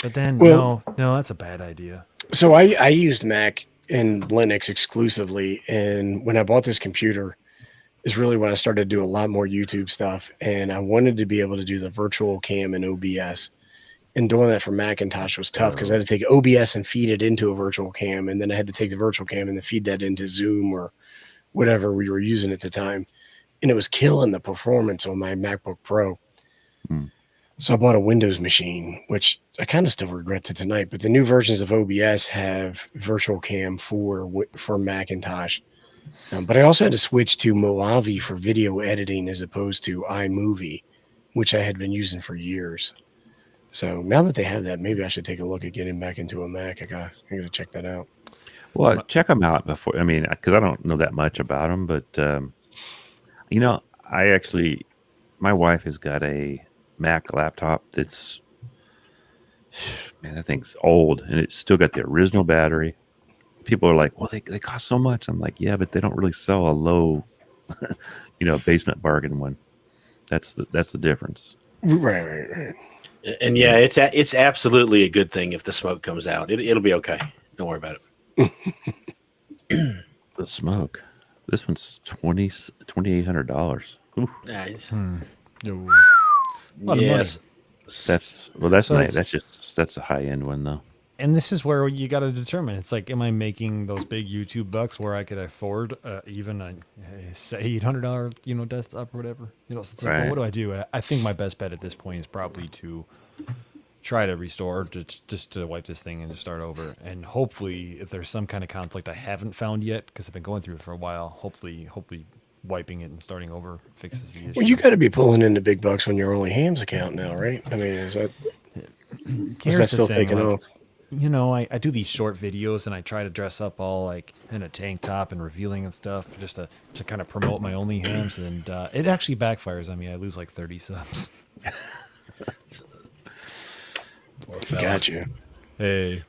But then, Well- no, that's a bad idea. So I used Mac and Linux exclusively, and when I bought this computer, is really when I started to do a lot more YouTube stuff, and I wanted to be able to do the virtual cam and OBS. And doing that for Macintosh was tough because I had to take OBS and feed it into a virtual cam, and then I had to take the virtual cam and then feed that into Zoom or whatever we were using at the time, and it was killing the performance on my MacBook Pro. So I bought a Windows machine, which I kind of still regret to tonight. But the new versions of OBS have Virtual Cam for Macintosh. But I also had to switch to Mojave for video editing as opposed to iMovie, which I had been using for years. So now that they have that, maybe I should take a look at getting back into a Mac. I gotta check that out. Well, check them out before. I mean, because I don't know that much about them, but you know, my wife has got a Mac laptop that's, man, that thing's old, and it's still got the original battery. People are like, well, they cost so much. I'm like, yeah, but they don't really sell a low, basement bargain one. That's the difference. Right. And yeah, it's absolutely a good thing if the smoke comes out. It'll be okay. Don't worry about it. The smoke. This one's $2,800. Nice. No. A lot of money. Yes. That's So nice. it's- That's a high end one though. And this is where you got to determine. It's like, am I making those big YouTube bucks where I could afford even a say $800 desktop or whatever? So it's like, well, Right. what do I do? I think my best bet at this point is probably to try to restore, just to wipe this thing and just start over. And hopefully, if there's some kind of conflict I haven't found yet, because I've been going through it for a while, hopefully wiping it and starting over fixes the issue. Well, you got to be pulling in the big bucks on your Only Hams account now, right? I mean, is that Here's the still thing, taking like, off? I do these short videos and I try to dress up all like in a tank top and revealing and stuff just to kind of promote my Only Hams, and it actually backfires on me. I lose like 30 subs. Poor fella. Got you. Hey.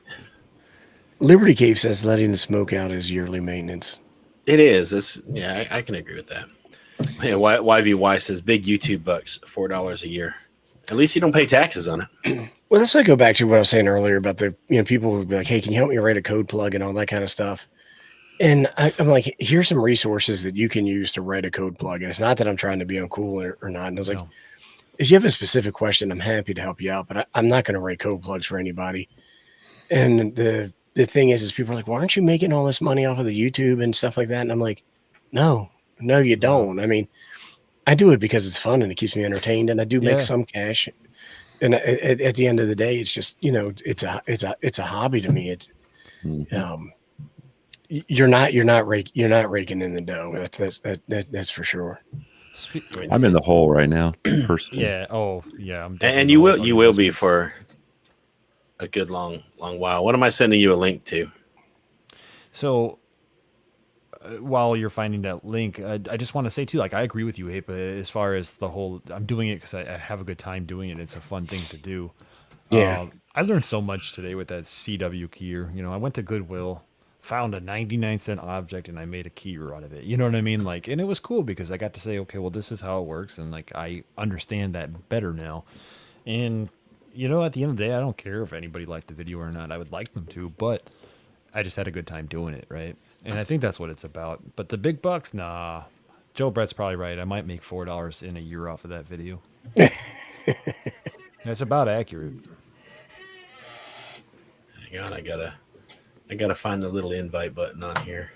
Liberty Cave says letting the smoke out is yearly maintenance. It is. I can agree with that. Yeah, YVY says big YouTube bucks, $4 a year. At least you don't pay taxes on it. Well, that's why I go back to what I was saying earlier about the people would be like, hey, can you help me write a code plug and all that kind of stuff? And I'm like, here's some resources that you can use to write a code plug. And it's not that I'm trying to be uncool or not. And I was like, No. if you have a specific question, I'm happy to help you out, but I'm not going to write code plugs for anybody. And the thing is people are like, why aren't you making all this money off of the YouTube and stuff like that? And I'm like, no, you don't. I mean, I do it because it's fun and it keeps me entertained, and I do make some cash. And at the end of the day, it's just, it's a hobby to me. It's, you're not raking in the dough. That's for sure. I'm in the hole right now, personally. Yeah. Oh, yeah. And you will be for a good long while. What am I sending you a link to? So while you're finding that link, I just want to say too, like, I agree with you, Ape, as far as the whole, I'm doing it because I have a good time doing it. It's a fun thing to do. Yeah. I learned so much today with that CW keyer. I went to Goodwill, found a 99-cent object, and I made a keyer out of it. You know what I mean? Like, and it was cool because I got to say, okay, well, this is how it works. And like, I understand that better now. And, at the end of the day, I don't care if anybody liked the video or not. I would like them to, but I just had a good time doing it, right? And I think that's what it's about. But the big bucks, nah. Joe Brett's probably right. I might make $4 in a year off of that video. That's about accurate. Hang on, I gotta find the little invite button on here.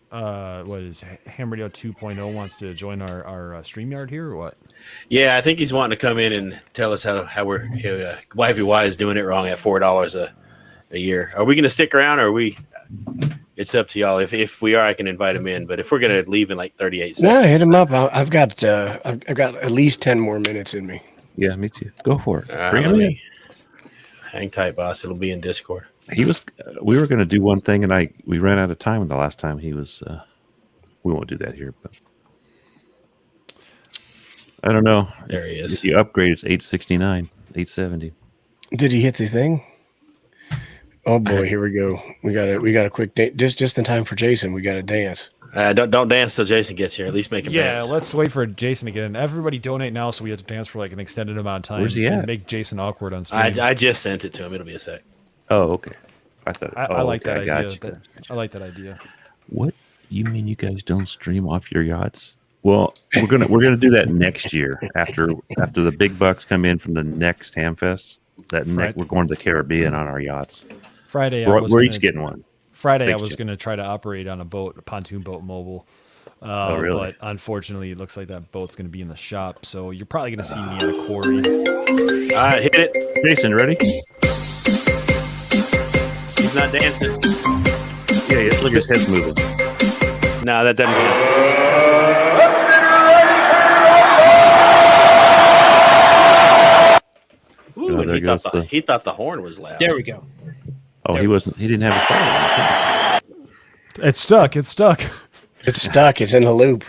What is Ham Radio 2.0 wants to join our StreamYard here or what? Yeah, I think he's wanting to come in and tell us how we're YVY is doing it wrong at $4 a year. Are we going to stick around, or are we? It's up to y'all. If we are, I can invite him in. But if we're going to leave in like 38 seconds, No, hit him up. I've got at least 10 more minutes in me. Yeah, me too. Go for it. Bring him in. Hang tight, boss. It'll be in Discord. We were going to do one thing, and we ran out of time the last time he was. We won't do that here, but I don't know. There he is. If you upgrade, it's 869, 870. Did he hit the thing? Oh boy, here we go. We got a quick dance. Just in time for Jason. We got to dance. Don't dance till Jason gets here. At least make him dance. Yeah, let's wait for Jason to get in. Everybody donate now so we have to dance for like an extended amount of time. Where's he and at? make Jason awkward on stream. I just sent it to him. It'll be a sec. Oh, okay. I thought. I like okay, that I idea. got you. I like that idea. What you mean? You guys don't stream off your yachts? Well, we're gonna do that next year after the big bucks come in from the next Hamfest. Right. We're going to the Caribbean on our yachts. Friday, We're each getting one. Friday, I Thanks, was Jim. going to try to operate on a pontoon boat mobile. really? But unfortunately, it looks like that boat's going to be in the shop. So you're probably going to see me at a quarry. All right, hit it. Jason, ready? He's not dancing. Yeah, look, his head's moving. No, that doesn't count. Ooh, Oh, and there he goes thought the horn was loud. There we go. Oh, he didn't have his phone. It's stuck. It's stuck. It's stuck. It's in the loop.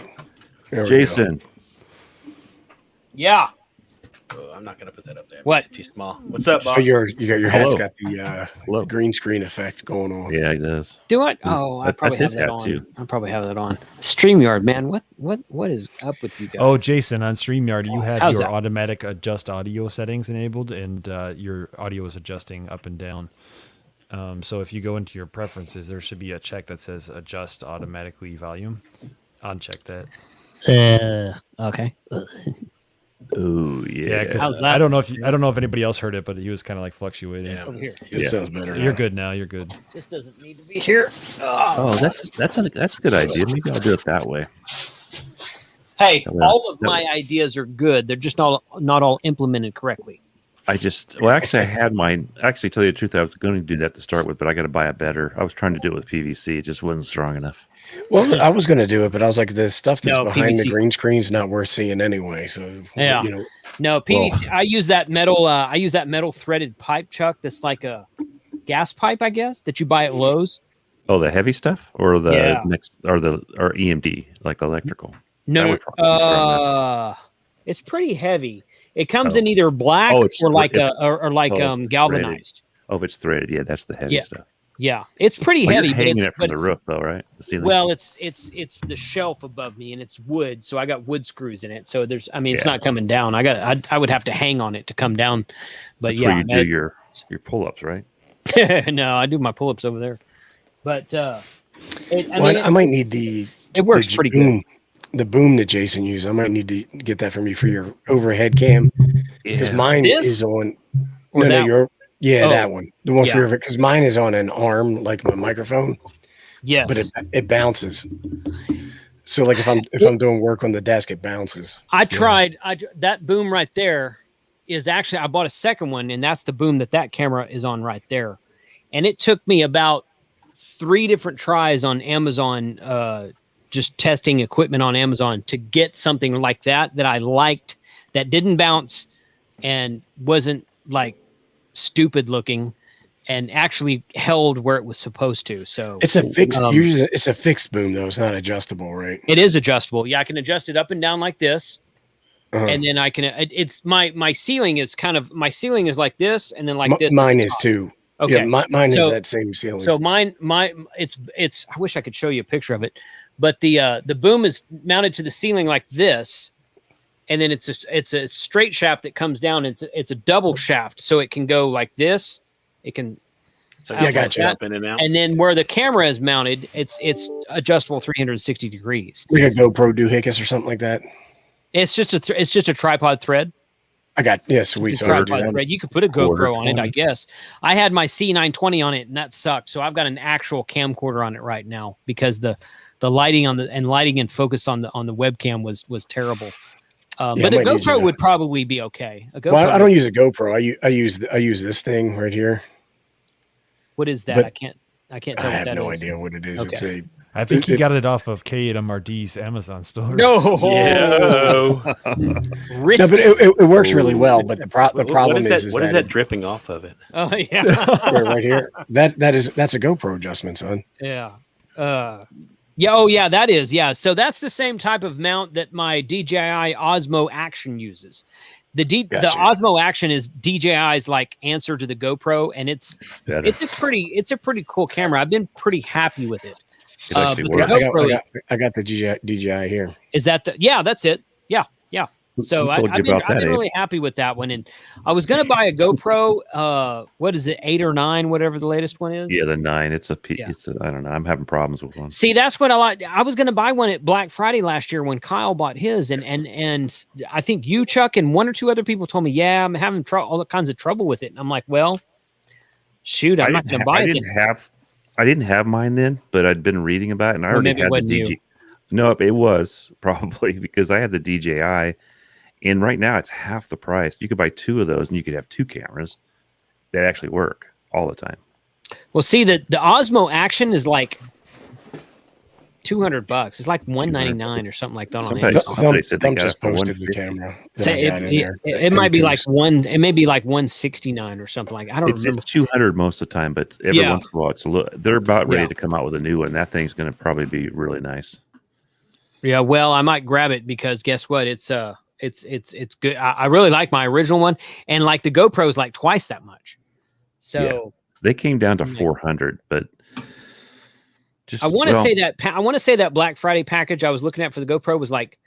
There we go. Jason, Yeah. Oh, I'm not gonna put that up there. What? It's too small. What's up, boss? So your head's Hello. got the Hello. green screen effect going on. yeah, he does. Do I? Oh, I that's probably his have that hat, on. too. I probably have that on. StreamYard, man. What is up with you guys? Oh, Jason, on StreamYard, you have How's your that? automatic adjust audio settings enabled, and your audio is adjusting up and down. So if you go into your preferences, there should be a check that says adjust automatically volume. Uncheck that. Okay. Oh, Yeah, yeah. because How's that? I don't know if anybody else heard it, but he was kind of like fluctuating. Yeah. Over here. It Yeah. sounds better. You're now. good now. You're good. This doesn't need to be here. Oh, that's a good idea. Maybe I'll do it that way. Hey, Well, all of my ideas are good. They're just not all implemented correctly. Actually, I had mine. Actually, tell you the truth, I was going to do that to start with, but I got to buy a better. I was trying to do it with PVC. It just wasn't strong enough. Well, I was going to do it, but I was like, the stuff that's No, behind the PVC. green screen's not worth seeing anyway. So Yeah. you know, No, PVC. I use that metal. I use that metal threaded pipe, Chuck. That's like a gas pipe, I guess, that you buy at Lowe's. Oh, the heavy stuff, or the Yeah. or EMD, like electrical. That No, would probably be strong it's pretty heavy. It comes Oh. in either black Oh, it's or like threaded. galvanized. Oh, if it's threaded, yeah, that's the heavy Yeah. stuff. Yeah, it's pretty Oh, heavy. you're but hanging it's, it from but the it's- roof, though, right? The ceiling. Well, it's the shelf above me, and it's wood, so I got wood screws in it. So it's Yeah. not coming down. I would have to hang on it to come down. But that's yeah, where you do your pull-ups, right? no, I do my pull-ups over there. But I might need the it works the pretty boom, good. the boom that Jason used. I might need to get that from you for your overhead cam because mine This? is on. Or that that one, the one Yeah. for your because mine is on an arm like my microphone, Yes, but it bounces. So like if I'm doing work on the desk, it bounces. I tried. That boom right there is actually I bought a second one, and that's the boom that camera is on right there. And it took me about 3 different tries on Amazon, just testing equipment on Amazon to get something like that I liked, that didn't bounce and wasn't like stupid looking, and actually held where it was supposed to. So It's a fixed. Um, Usually it's a fixed boom though. It's not adjustable, right? it is adjustable. Yeah, I can adjust it up and down like this. Uh-huh. And then I can. It's my ceiling is like this, and then like this. Mine at the is top. too. Okay. Yeah, mine is So- that same ceiling. So it's. I wish I could show you a picture of it, but the boom is mounted to the ceiling like this, and then it's a straight shaft that comes down. It's a double shaft, so it can go like this. It can. So Yeah, I you got you. Up in and out. And then where the camera is mounted, it's adjustable 360 degrees. like a GoPro doohickey or something like that. It's just a tripod thread. I got sweet. It's So I can do tripod that. thread. You could put a Quarter GoPro on it, I 20. guess. I had my C920 on it, and that sucked. So I've got an actual camcorder on it right now because the lighting and focus on the webcam was terrible. Yeah, But I a might need you GoPro to- would probably be okay. A GoPro. Well, I don't use a GoPro. I use this thing right here. What is that? but- I can't I tell what have that no is. idea what it is. Okay. It's a I think he It- got it off of K8MRD's Amazon store. No, Yeah. risky. no, but it works really well. But the problem what is is that dripping off of it? Oh yeah, right here. That's a GoPro adjustment, son. yeah. Yeah. Oh yeah, that is. Yeah. So that's the same type of mount that my DJI Osmo Action uses. The Gotcha. Osmo Action is DJI's like answer to the GoPro, and it's Better. a pretty cool camera. I've been pretty happy with it. It actually but the works. GoPro I got the DJI here. Is that that's it? Yeah. So Who told you about I've that, been Abe? really happy with that one, and I was going to buy a GoPro. What is it, 8 or 9, whatever the latest one is? Yeah, the 9. It's a. Yeah. I don't know. I'm having problems with one. See, that's what I like. I was going to buy one at Black Friday last year when Kyle bought his, and I think you, Chuck, and 1 or 2 other people told me, yeah, I'm having all kinds of trouble with it. And I'm like, well, shoot, I'm not going to buy it. I didn't have mine then, but I'd been reading about it, and I Well, already maybe it had the wasn't you. DJI. No, it was probably because I had the DJI, and right now it's half the price. You could buy 2 of those, and you could have 2 cameras that actually work all the time. Well, see, the Osmo Action is like $200. It's like $199 or something like that on Amazon. Somebody said they Thumb got it just for posted the 150. camera. that So I got in there. it might be like it may be like 169 or something like. I don't It's remember. 200 most of the time, but every Yeah. once in a while, it's a little. They're about ready Yeah. to come out with a new one. That thing's going to probably be really nice. Yeah, well, I might grab it because guess what? It's good. I really like my original one, and like the GoPro's like twice that much. So They came down to Yeah. 400, but just I want to say that I want to say that Black Friday package I was looking at for the GoPro was like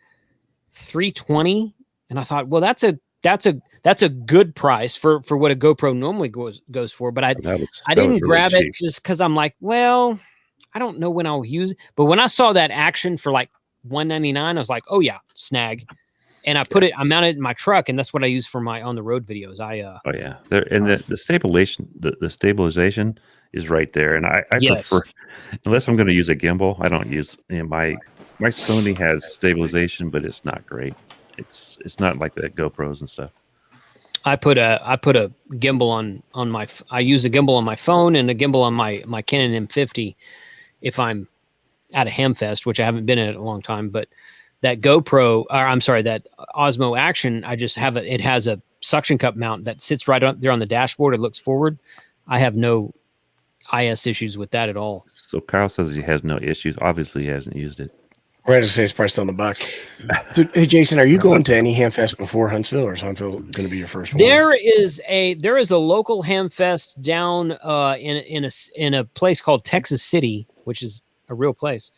$320, and I thought, well, that's a good price for what a GoPro normally goes for. But I that didn't was really grab it cheap. just because I'm like, well, I don't know when I'll use it. But when I saw that Action for like $199, I was like, oh yeah, snag. And I mounted it in my truck, and that's what I use for my on the road videos. Oh yeah, and the stabilization, the stabilization is right there. And I Yes. prefer, unless I'm going to use a gimbal, I don't use. My Sony has stabilization, but it's not great. It's not like the GoPros and stuff. I put a gimbal on my. I use a gimbal on my phone and a gimbal on my Canon M50 if I'm at a Hamfest, which I haven't been in a long time. But that GoPro, or I'm sorry, that Osmo Action, I just have it has a suction cup mount that sits right up there on the dashboard. It looks forward. I have no IS issues with that at all. So Kyle says he has no issues. Obviously, he hasn't used it. Right to say it's priced on the buck. So, hey, Jason, are you going to any Hamfest before Huntsville, or is Huntsville going to be your first one? There is a local Hamfest down in a place called Texas City, which is a real place.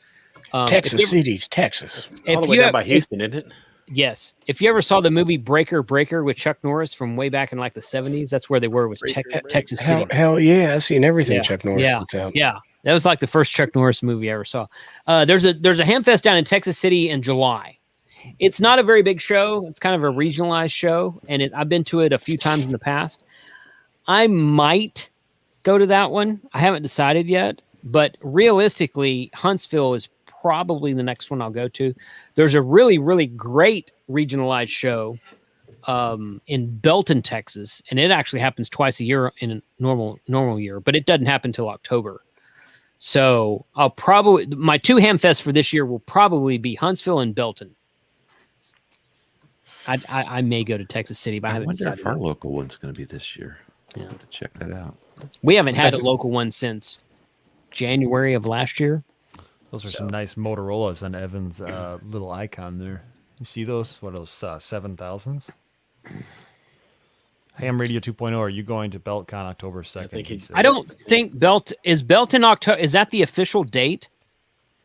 Texas City's Texas. All the way down by Houston, isn't it? Yes. If you ever saw the movie Breaker with Chuck Norris from way back in like the 70s, that's where they were, was Texas City. Hell yeah, I've seen everything Yeah. Chuck Norris puts out. Yeah. That was like the first Chuck Norris movie I ever saw. There's a Hamfest down in Texas City in July. It's not a very big show. It's kind of a regionalized show, and I've been to it a few times in the past. I might go to that one. I haven't decided yet, but realistically, Huntsville is probably the next one I'll go to. There's a really, really great regionalized show in Belton, Texas, and it actually happens twice a year in a normal year, but it doesn't happen till October. So my 2 Hamfests for this year will probably be Huntsville and Belton. I may go to Texas City, but I haven't wonder decided. if our local one's going to be this year. Yeah. I'll have to check that out. We haven't had a local one since January of last year. Those are some nice Motorola's on Evan's little icon there. You see those? What are those 7,000s? Ham Radio 2.0. Are you going to BeltCon October 2nd? I don't think Belton October. Is that the official date?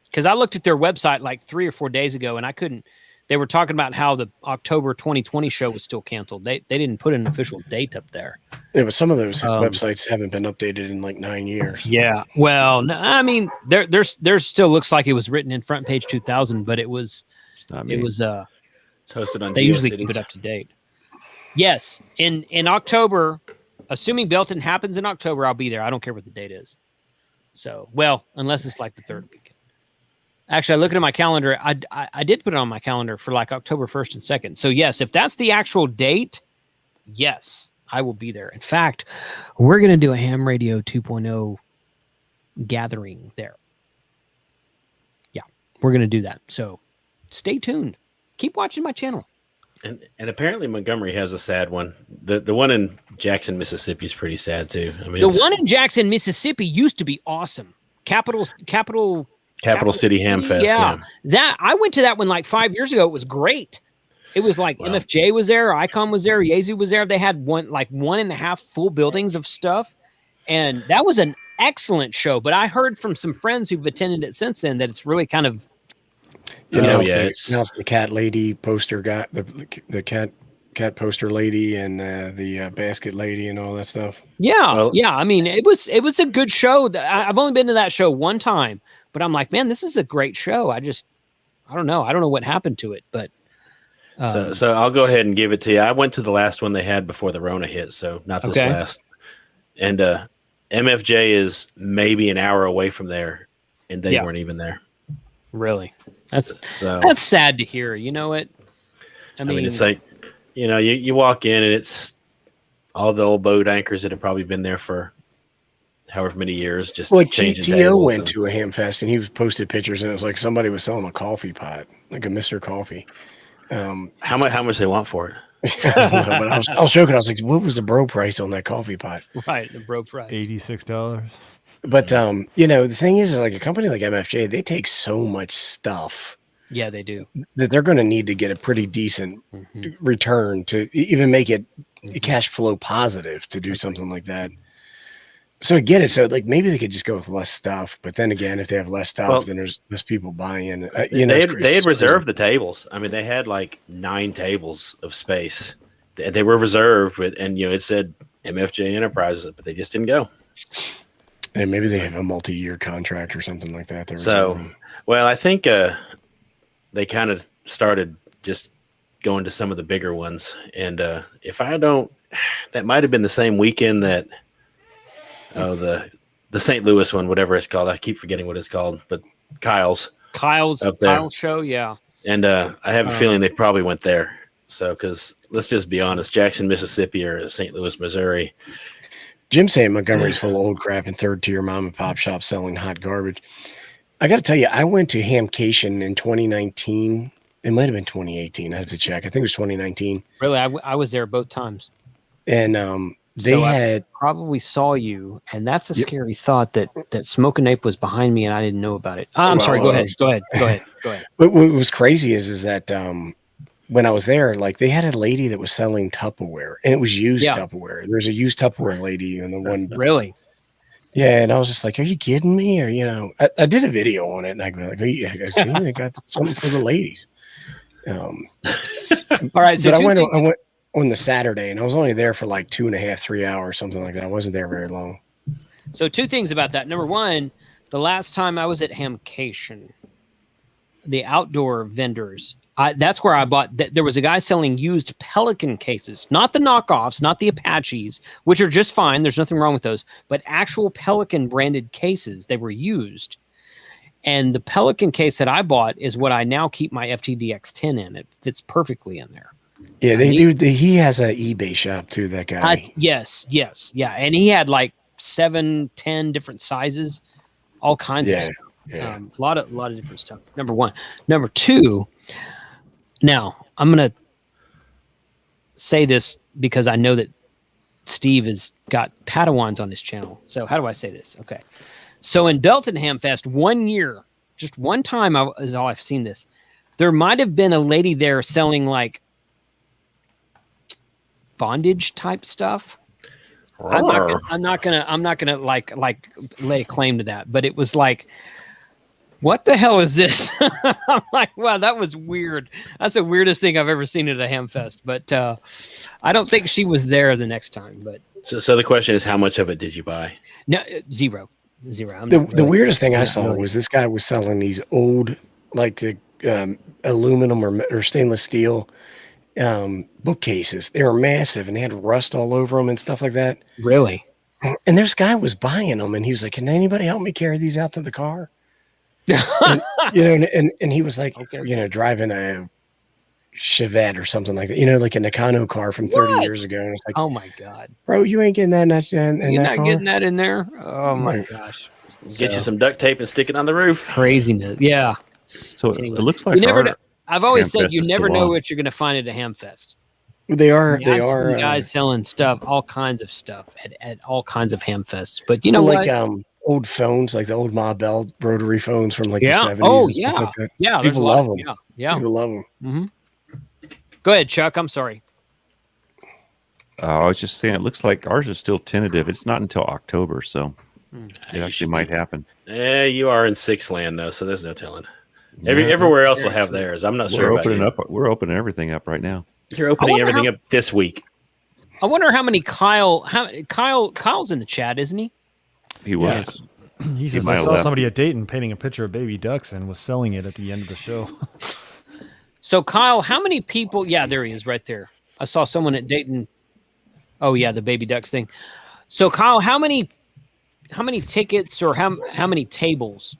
Because I looked at their website like 3 or 4 days ago, and I couldn't. They were talking about how the October 2020 show was still canceled. They didn't put an official date up there. Yeah, but some of those websites haven't been updated in like 9 years. Yeah. Well, no, I mean, there still looks like it was written in Front Page 2000, but it was It's not me. it's hosted on they usually keep GeoCities. it up to date. Yes, in October, assuming Belton happens in October, I'll be there. I don't care what the date is. So, well, unless it's like the third weekend. Actually, I look at my calendar. I did put it on my calendar for like October 1st and 2nd. So yes, if that's the actual date, yes, I will be there. In fact, we're going to do a Ham Radio 2.0 gathering there. Yeah, we're going to do that. So stay tuned. Keep watching my channel. And apparently Montgomery has a sad one. The one in Jackson, Mississippi is pretty sad too. I mean, The one in Jackson, Mississippi used to be awesome. Capital Capital City Hamfest. Yeah. That I went to that one like 5 years ago. It was great. It was like MFJ was there, Icon was there, Yezu was there. They had 1.5 full buildings of stuff. And that was an excellent show. But I heard from some friends who've attended it since then that it's really kind of Now it's the cat lady poster guy, the cat poster lady, and the basket lady, and all that stuff. Yeah, Well- yeah. I mean, it was a good show. I've only been to that show one time, but I'm like, man, this is a great show. I don't know. I don't know what happened to it, but So I'll go ahead and give it to you. I went to the last one they had before the Rona hit, so not this Okay. last. And MFJ is maybe an hour away from there, and they Yeah. weren't even there. Really? That's So sad to hear. You know what? I mean, it's like, you walk in and it's all the old boat anchors that have probably been there for however many years, just Like changing T.O. tables. went to a Hamfest and he was posted pictures and it was like somebody was selling a coffee pot, like a Mr. Coffee. How much they want for it? I don't know, but I was joking. I was like, what was the bro price on that coffee pot? right, the bro price. $86. But the thing is like a company like MFJ, they take so much stuff Yeah, they do. that they're going to need to get a pretty decent return to even make it cash flow positive to do something like that. So I get it. So like maybe they could just go with less stuff, but then again, if they have less stuff, then there's less people buying. They had reserved the tables. I mean, they had like 9 tables of space. They were reserved and it said MFJ Enterprises, but they just didn't go. And maybe they have a multi-year contract or something like that. Well, I think they kind of started just going to some of the bigger ones. And that might have been the same weekend that the St. Louis one, whatever it's called. I keep forgetting what it's called, but Kyle's up there. Kyle's show, yeah. And I have a feeling they probably went there. So, because let's just be honest, Jackson, Mississippi, or St. Louis, Missouri. Jim's saying Montgomery's full of old crap and third-tier mom and pop shops selling hot garbage. I got to tell you, I went to Hamcation in 2019. It might have been 2018. I have to check. I think it was 2019. Really, I was there both times. And I probably saw you, and that's a scary thought that Smoke and Ape was behind me and I didn't know about it. I'm sorry. Go ahead. But what was crazy is that when I was there, like they had a lady that was selling Tupperware, and it was used Tupperware. There's a used Tupperware lady in the one. Really? Yeah, and I was just like, "Are you kidding me?" Or I did a video on it, and I go like, "They got something for the ladies." All right, so but I went on the Saturday, and I was only there for like 2.5, 3 hours, something like that. I wasn't there very long. So 2 things about that. Number one, the last time I was at Hamcation, the outdoor vendors. That's where I bought. There was a guy selling used Pelican cases, not the knockoffs, not the Apaches, which are just fine. There's nothing wrong with those, but actual Pelican branded cases. They were used, and the Pelican case that I bought is what I now keep my FTDX10 in. It fits perfectly in there. Yeah, they do. He has an eBay shop too. That guy. Yes, yeah, and he had like 7, 10 different sizes, all kinds of stuff. Yeah. A lot of different stuff. Number one. Number two. Now, I'm going to say this because I know that Steve has got Padawans on his channel. So how do I say this? Okay. So in Belton Hamfest, 1 year, just one time is all I've seen this. There might have been a lady there selling like bondage type stuff. I'm not gonna like lay claim to that, but it was like, what the hell is this? I'm like, wow, that was weird. That's the weirdest thing I've ever seen at a Hamfest. But I don't think she was there the next time. But so the question is, how much of it did you buy? No, zero. The weirdest thing I saw was this guy was selling these old, like aluminum or stainless steel bookcases. They were massive and they had rust all over them and stuff like that. Really? And this guy was buying them, and he was like, "Can anybody help me carry these out to the car?" and he was like, driving a Chevette or something like that, like a Nakano car from 30 years ago. And it's like, oh my God, bro, you ain't getting that You're not car? getting that in there. Oh my gosh. Get you some duct tape and stick it on the roof. Craziness. Yeah. So Anyway, it looks like you never know. I've always said Hamfest you is never still know on. what you're going to find at a Hamfest. They are. I've They seen are guys selling stuff, all kinds of stuff at all kinds of Hamfests. But you know what? Old phones, like the old Ma Bell rotary phones from like the 70s. Oh, and stuff like that. Yeah. People love them. Yeah. People love them. Mm-hmm. Go ahead, Chuck. I'm sorry. I was just saying, it looks like ours is still tentative. It's not until October, so it actually might happen. Yeah, you are in Six Land though, so there's no telling. Everywhere else will have theirs. I'm not sure. We're opening everything up right now. You're opening everything up this week. I wonder how many Kyle's in the chat, isn't he? He was. He says, I saw somebody at Dayton painting a picture of baby ducks and was selling it at the end of the show. So Kyle, how many people? Yeah, there he is right there. I saw someone at Dayton. Oh yeah, the baby ducks thing. So Kyle, how many tickets or how many tables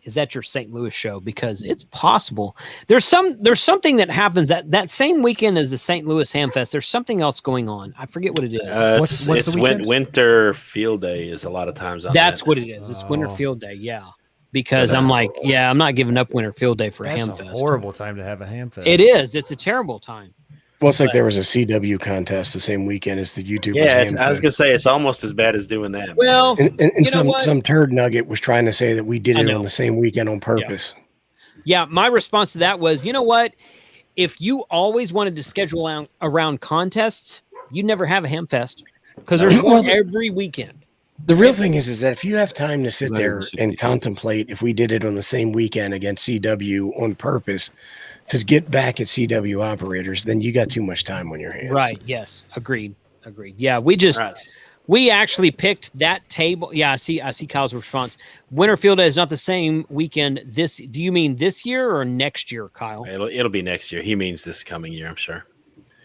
is at your St. Louis show, because it's possible there's something that happens that same weekend as the St. Louis Hamfest. There's something else going on. I forget what it is. What's the weekend? Winter Field Day is a lot of times on That's that. what it is. It's Winter Oh. Field Day. Yeah. Because I'm like, I'm not giving up Winter Field Day for That's a Hamfest. horrible time to have a Hamfest. It is. It's a terrible time. Well, it's like there was a CW contest the same weekend as the YouTubers. Yeah, I was Hamfest. gonna say it's almost as bad as doing that. Well, And you know what? some turd nugget was trying to say that we did I it know. on the same weekend on purpose. Yeah, my response to that was, you know what? If you always wanted to schedule around contests, you'd never have a Hamfest, because there's one every weekend. The real thing is that if you have time to sit there 162. and contemplate if we did it on the same weekend against CW on purpose to get back at CW operators, then you got too much time on your hands. Right. Yes. Agreed. Yeah, Right. we actually picked that table. Yeah, I see Kyle's response. Winter Field Day is not the same weekend. Do you mean this year or next year, Kyle? It'll be next year. He means this coming year, I'm sure.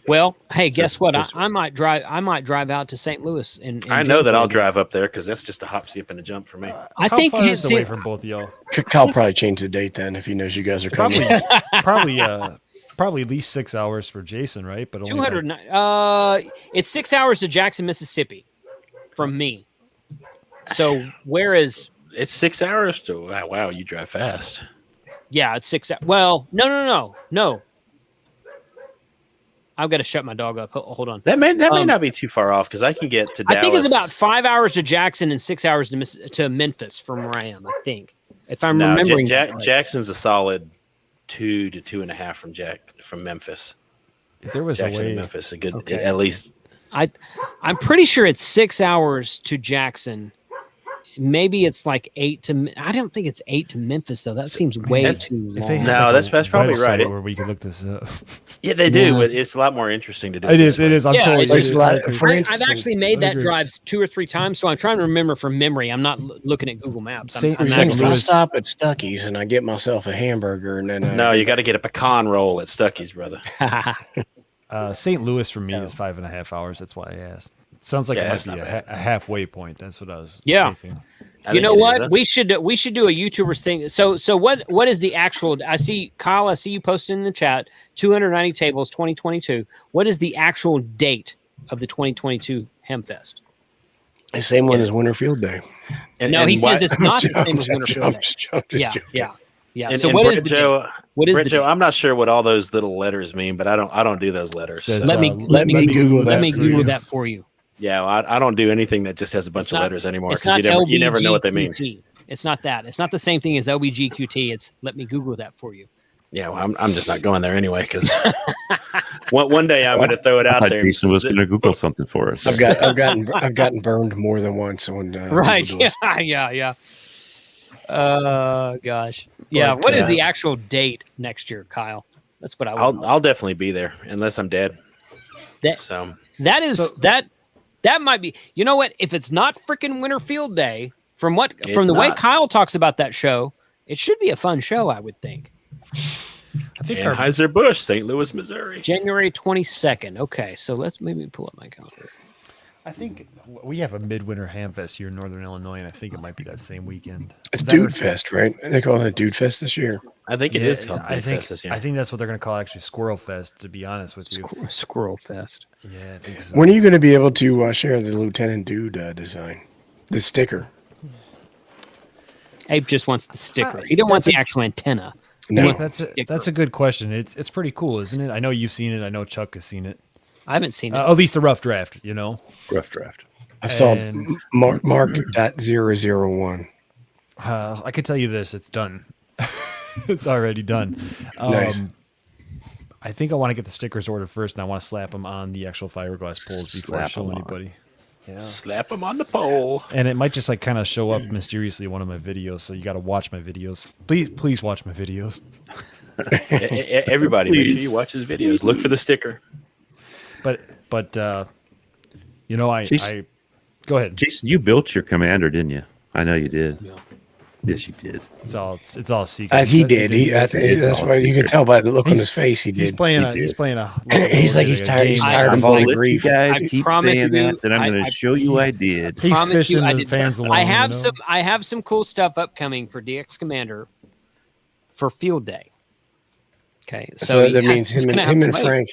Well, hey, So guess what? this- I might drive out to St. Louis in I know that I'll January. drive up there because that's just a hop, skip, and a jump for me. I How think far is it's it away from both of y'all? Kyle probably changed the date then if he knows you guys are coming. Probably at least 6 hours for Jason, right? But only 200. It's 6 hours to Jackson, Mississippi, from me. So where is? It's 6 hours to wow. You drive fast. Yeah, it's 6 hours. Well, no. I've got to shut my dog up. Hold on. That may not be too far off because I can get to Dallas. I think it's about 5 hours to Jackson and 6 hours to Memphis from where I am. I think, if I'm No, remembering. right. Jackson's a solid 2 to 2.5 from Memphis. If there was Jackson a and way, Memphis, a good Okay. at least. I'm pretty sure it's 6 hours to Jackson. Maybe it's like 8 to. I don't think it's 8 to Memphis though. That seems way That's- too if they long. had No, like that's a probably website right. Where we could look this up. Yeah, they do, Yeah. but it's a lot more interesting to do. It is. this It way. is. I'm Yeah, totally. it's a lot- I agree. for I've instance, actually made that agree. drive 2 or 3 times, so I'm trying to remember from memory. I'm not looking at Google Maps. Saint- I'm Saint actually- Sometimes I Louis. stop at Stuckey's and I get myself a hamburger and then No, you got to get a pecan roll at Stuckey's, brother. St. Louis for me So- is 5.5 hours. That's why I asked. It sounds like Yeah, it that's might be not a halfway point. That's what I was. Yeah. thinking. I You think know it is, what? huh? We should do a YouTubers thing. So what is the actual? I see Kyle. I see you posted in the chat. 290 tables, 2022. What is the actual date of the 2022 Hamfest? the same one as Winter Field Day. And- No, and he why- says it's not the same as Winter Field Day. Yeah. And, So and what is Brett the Joe? date? What is Brett the Joe, date? I'm not sure what all those little letters mean, but I don't do those letters. Says, so- Let me Google let that me for Google you. that for you. Yeah, well, I don't do anything that just has a bunch It's of not- letters anymore It's because not you never know what they mean. LBGQT. It's not that. It's not the same thing as LBGQT. It's let me Google that for you. Yeah, well, I'm just not going there anyway because one day I'm going to throw it I out thought there. Jason was going to Google something for us. I've gotten burned more than once on Right. Google Docs. Yeah. Gosh. Yeah. But, What is the actual date next year, Kyle? That's what I want. I'll definitely be there unless I'm dead. That- So That is that might be. You know what? If it's not freaking Winter Field Day, from It's the way not. Kyle talks about that show, it should be a fun show. I would think. I think our, Anheuser Busch, St. Louis, Missouri. January 22nd. Okay, so let's maybe pull up my calendar. I think we have a midwinter Hamfest here in Northern Illinois, and I think it might be that same weekend. It's That or- Dude Fest, right? They call it Dude Fest this year. I think it Yeah, is called I Big think Fest this year. I think that's what they're going to call actually Squirrel Fest. To be honest with you, Squirrel Fest. yeah, I think so. When are you going to be able to share the Lieutenant Dude design? The sticker. Abe just wants the sticker. He don't want the actual antenna. No. That's a good question. It's pretty cool, isn't it? I know you've seen it. I know Chuck has seen it. I haven't seen it. At least the rough draft, you know. Rough draft. I saw And- Mark.001. I can tell you this: it's done. It's already done. Nice. I think I want to get the stickers ordered first, and I want to slap them on the actual fiberglass poles before I Slap show 'em on. anybody. Yeah. Slap them on the pole. And it might just like kind of show up mysteriously in one of my videos, so you got to watch my videos. Please watch my videos. Everybody, make sure Please. you watch his videos. Look for the sticker. But you know, I Jeez. go ahead. Jason, you built your commander, didn't you? I know you did. Yes, you did. It's all secret. He did. I think that's why you can tell by the look on He's- his face. He did. He's playing He a. He's did. playing a. He's like he's tired. He's tired I'm of all gonna the let you grief. guys I keep promise saying you, that. Then I'm going to show you I did. He's Promise fishing you, I the did- fans along. I have you know? I have some cool stuff upcoming for DX Commander for Field Day. Okay, So you that guys means just him gonna have and to wait. Frank.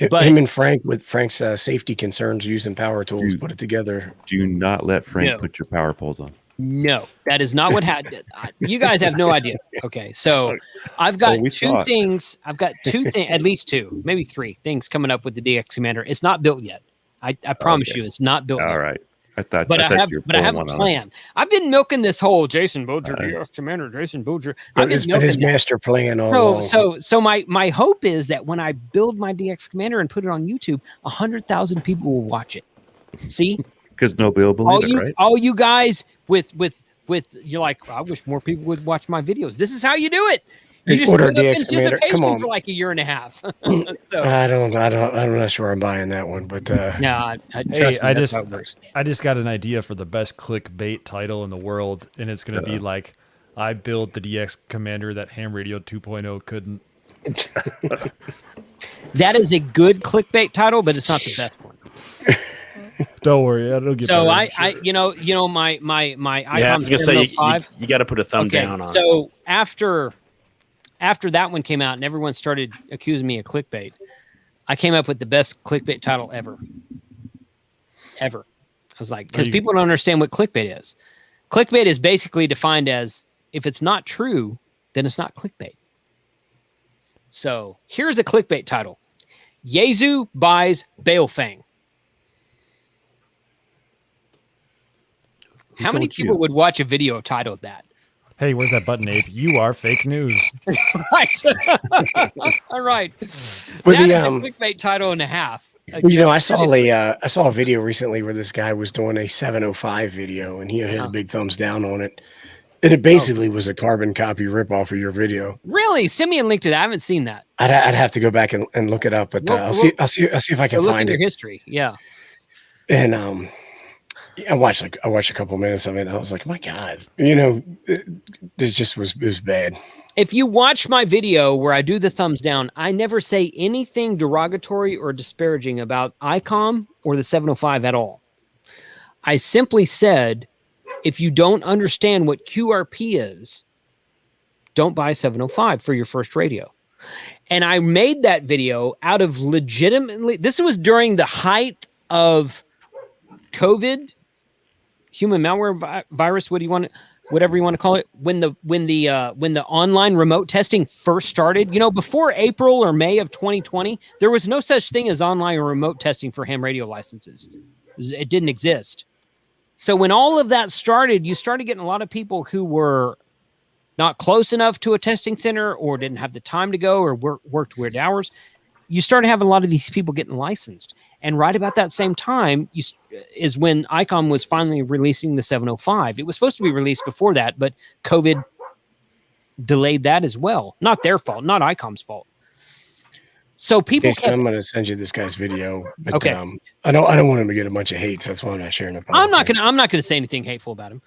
But- Him and Frank, with Frank's safety concerns using power tools, Dude. put it together. Do not let Frank No. put your power poles on. No, that is not what happened. You guys have no idea. Okay, so I've got we two saw it. things. I've got two things, at least two, maybe three things coming up with the DX Commander. It's not built yet. I promise Okay. you, it's not built yet. All right. I thought But I you have, were but I pulling have a one on us. plan. I've been milking this whole Jason Boger, Uh, DX Commander, Jason Boger. I've But been it's been his milking that. master plan all along. So my hope is that when I build my DX Commander and put it on YouTube, 100,000 people will watch it. See, Because nobody will believe it, right? all you guys with you're like, I wish more people would watch my videos. This is how you do it. You just Order put up DX Commander. anticipation Come on. for like a year and a half. So I'm not sure I'm buying that one, but yeah, trust Hey, me, I that's just how it works. I just got an idea for the best clickbait title in the world, and it's gonna be like, I built the DX Commander that Ham Radio 2.0 couldn't. That is a good clickbait title, but it's not the best one. Don't worry, it'll get So better. I you know my Yeah, I was Icom gonna say 705. you got to put a thumb Okay, down on it. so after that one came out and everyone started accusing me of clickbait, I came up with the best clickbait title ever. I was like, because people don't understand what clickbait is. Clickbait is basically defined as, if it's not true, then it's not clickbait. So here's a clickbait title: Yezu buys Balefang. How many told you? people would watch a video titled that? Hey, where's that button, Abe? You are fake news. Right. All right. With That is the, a clickbait title and a half. well, you know, I saw a video recently where this guy was doing a 705 video, and he had a big thumbs down on it, and it basically was a carbon copy ripoff of your video. Really? Send me a link to that. I haven't seen that. I'd have to go back and look it up, but Well, I'll see if I can Look in find your it. history. Yeah. And I watched a couple minutes of it, and I was like, my God, you know, it just was bad. If you watch my video where I do the thumbs down, I never say anything derogatory or disparaging about ICOM or the 705 at all. I simply said, if you don't understand what QRP is, don't buy 705 for your first radio. And I made that video out of legitimately, this was during the height of COVID, human malware virus, whatever you want to call it, when the online remote testing first started. You know, before April or May of 2020, there was no such thing as online or remote testing for ham radio licenses. It didn't exist. So when all of that started, you started getting a lot of people who were not close enough to a testing center or didn't have the time to go or worked weird hours. You started having a lot of these people getting licensed. And right about that same time is when ICOM was finally releasing the 705. It was supposed to be released before that, but COVID delayed that as well. Not their fault, not ICOM's fault. So people Okay, so I'm going to send you this guy's video. But, Okay. I don't want him to get a bunch of hate, so that's why I'm not sharing it. I'm not gonna say anything hateful about him.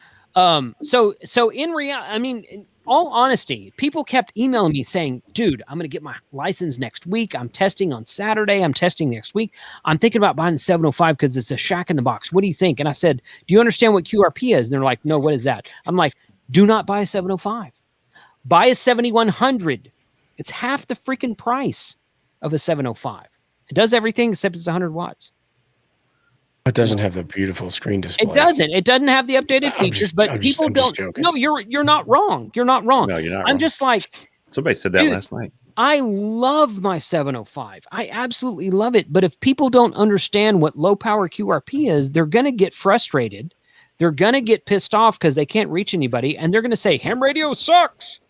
So in reality, I mean, in all honesty, people kept emailing me saying, dude, I'm gonna get my license next week. I'm testing on Saturday. I'm testing next week. I'm thinking about buying the 705 because it's a shack in the box. What do you think? And I said, do you understand what QRP is? And they're like, no, what is that? I'm like, do not buy a 705. Buy a 7100. It's half the freaking price of a 705. It does everything except it's 100 watts. It doesn't have the beautiful screen display. It doesn't. It doesn't have the updated I'm features, just- but I'm just- people I'm just don't. joking. No, you're not wrong. You're not wrong. No, you're not I'm wrong. just like, Somebody said that Dude. last night. I love my 705. I absolutely love it. But if people don't understand what low power QRP is, they're going to get frustrated. They're going to get pissed off because they can't reach anybody. And they're going to say, ham radio sucks.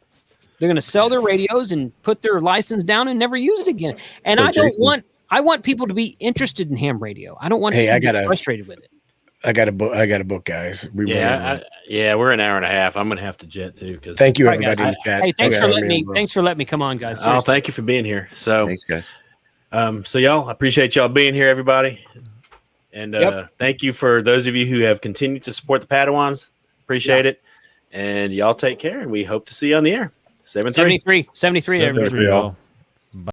They're going to sell their radios and put their license down and never use it again. And So, I want people to be interested in ham radio. I don't want Hey, people I to get gotta- frustrated with it. I got a book, guys. We're We're an hour and a half. I'm gonna have to jet too. Because Thank you, All right, everybody guys. in the chat. Hey, thanks Okay, for letting me. bro. Thanks for letting me come on, guys. Oh, Seriously. thank you for being here. So, Thanks, guys. so y'all, I appreciate y'all being here, everybody. And Yep. thank you for those of you who have continued to support the Padawans. Appreciate it. And y'all take care, and we hope to see you on the air. 7-3. 73 there. 73 all.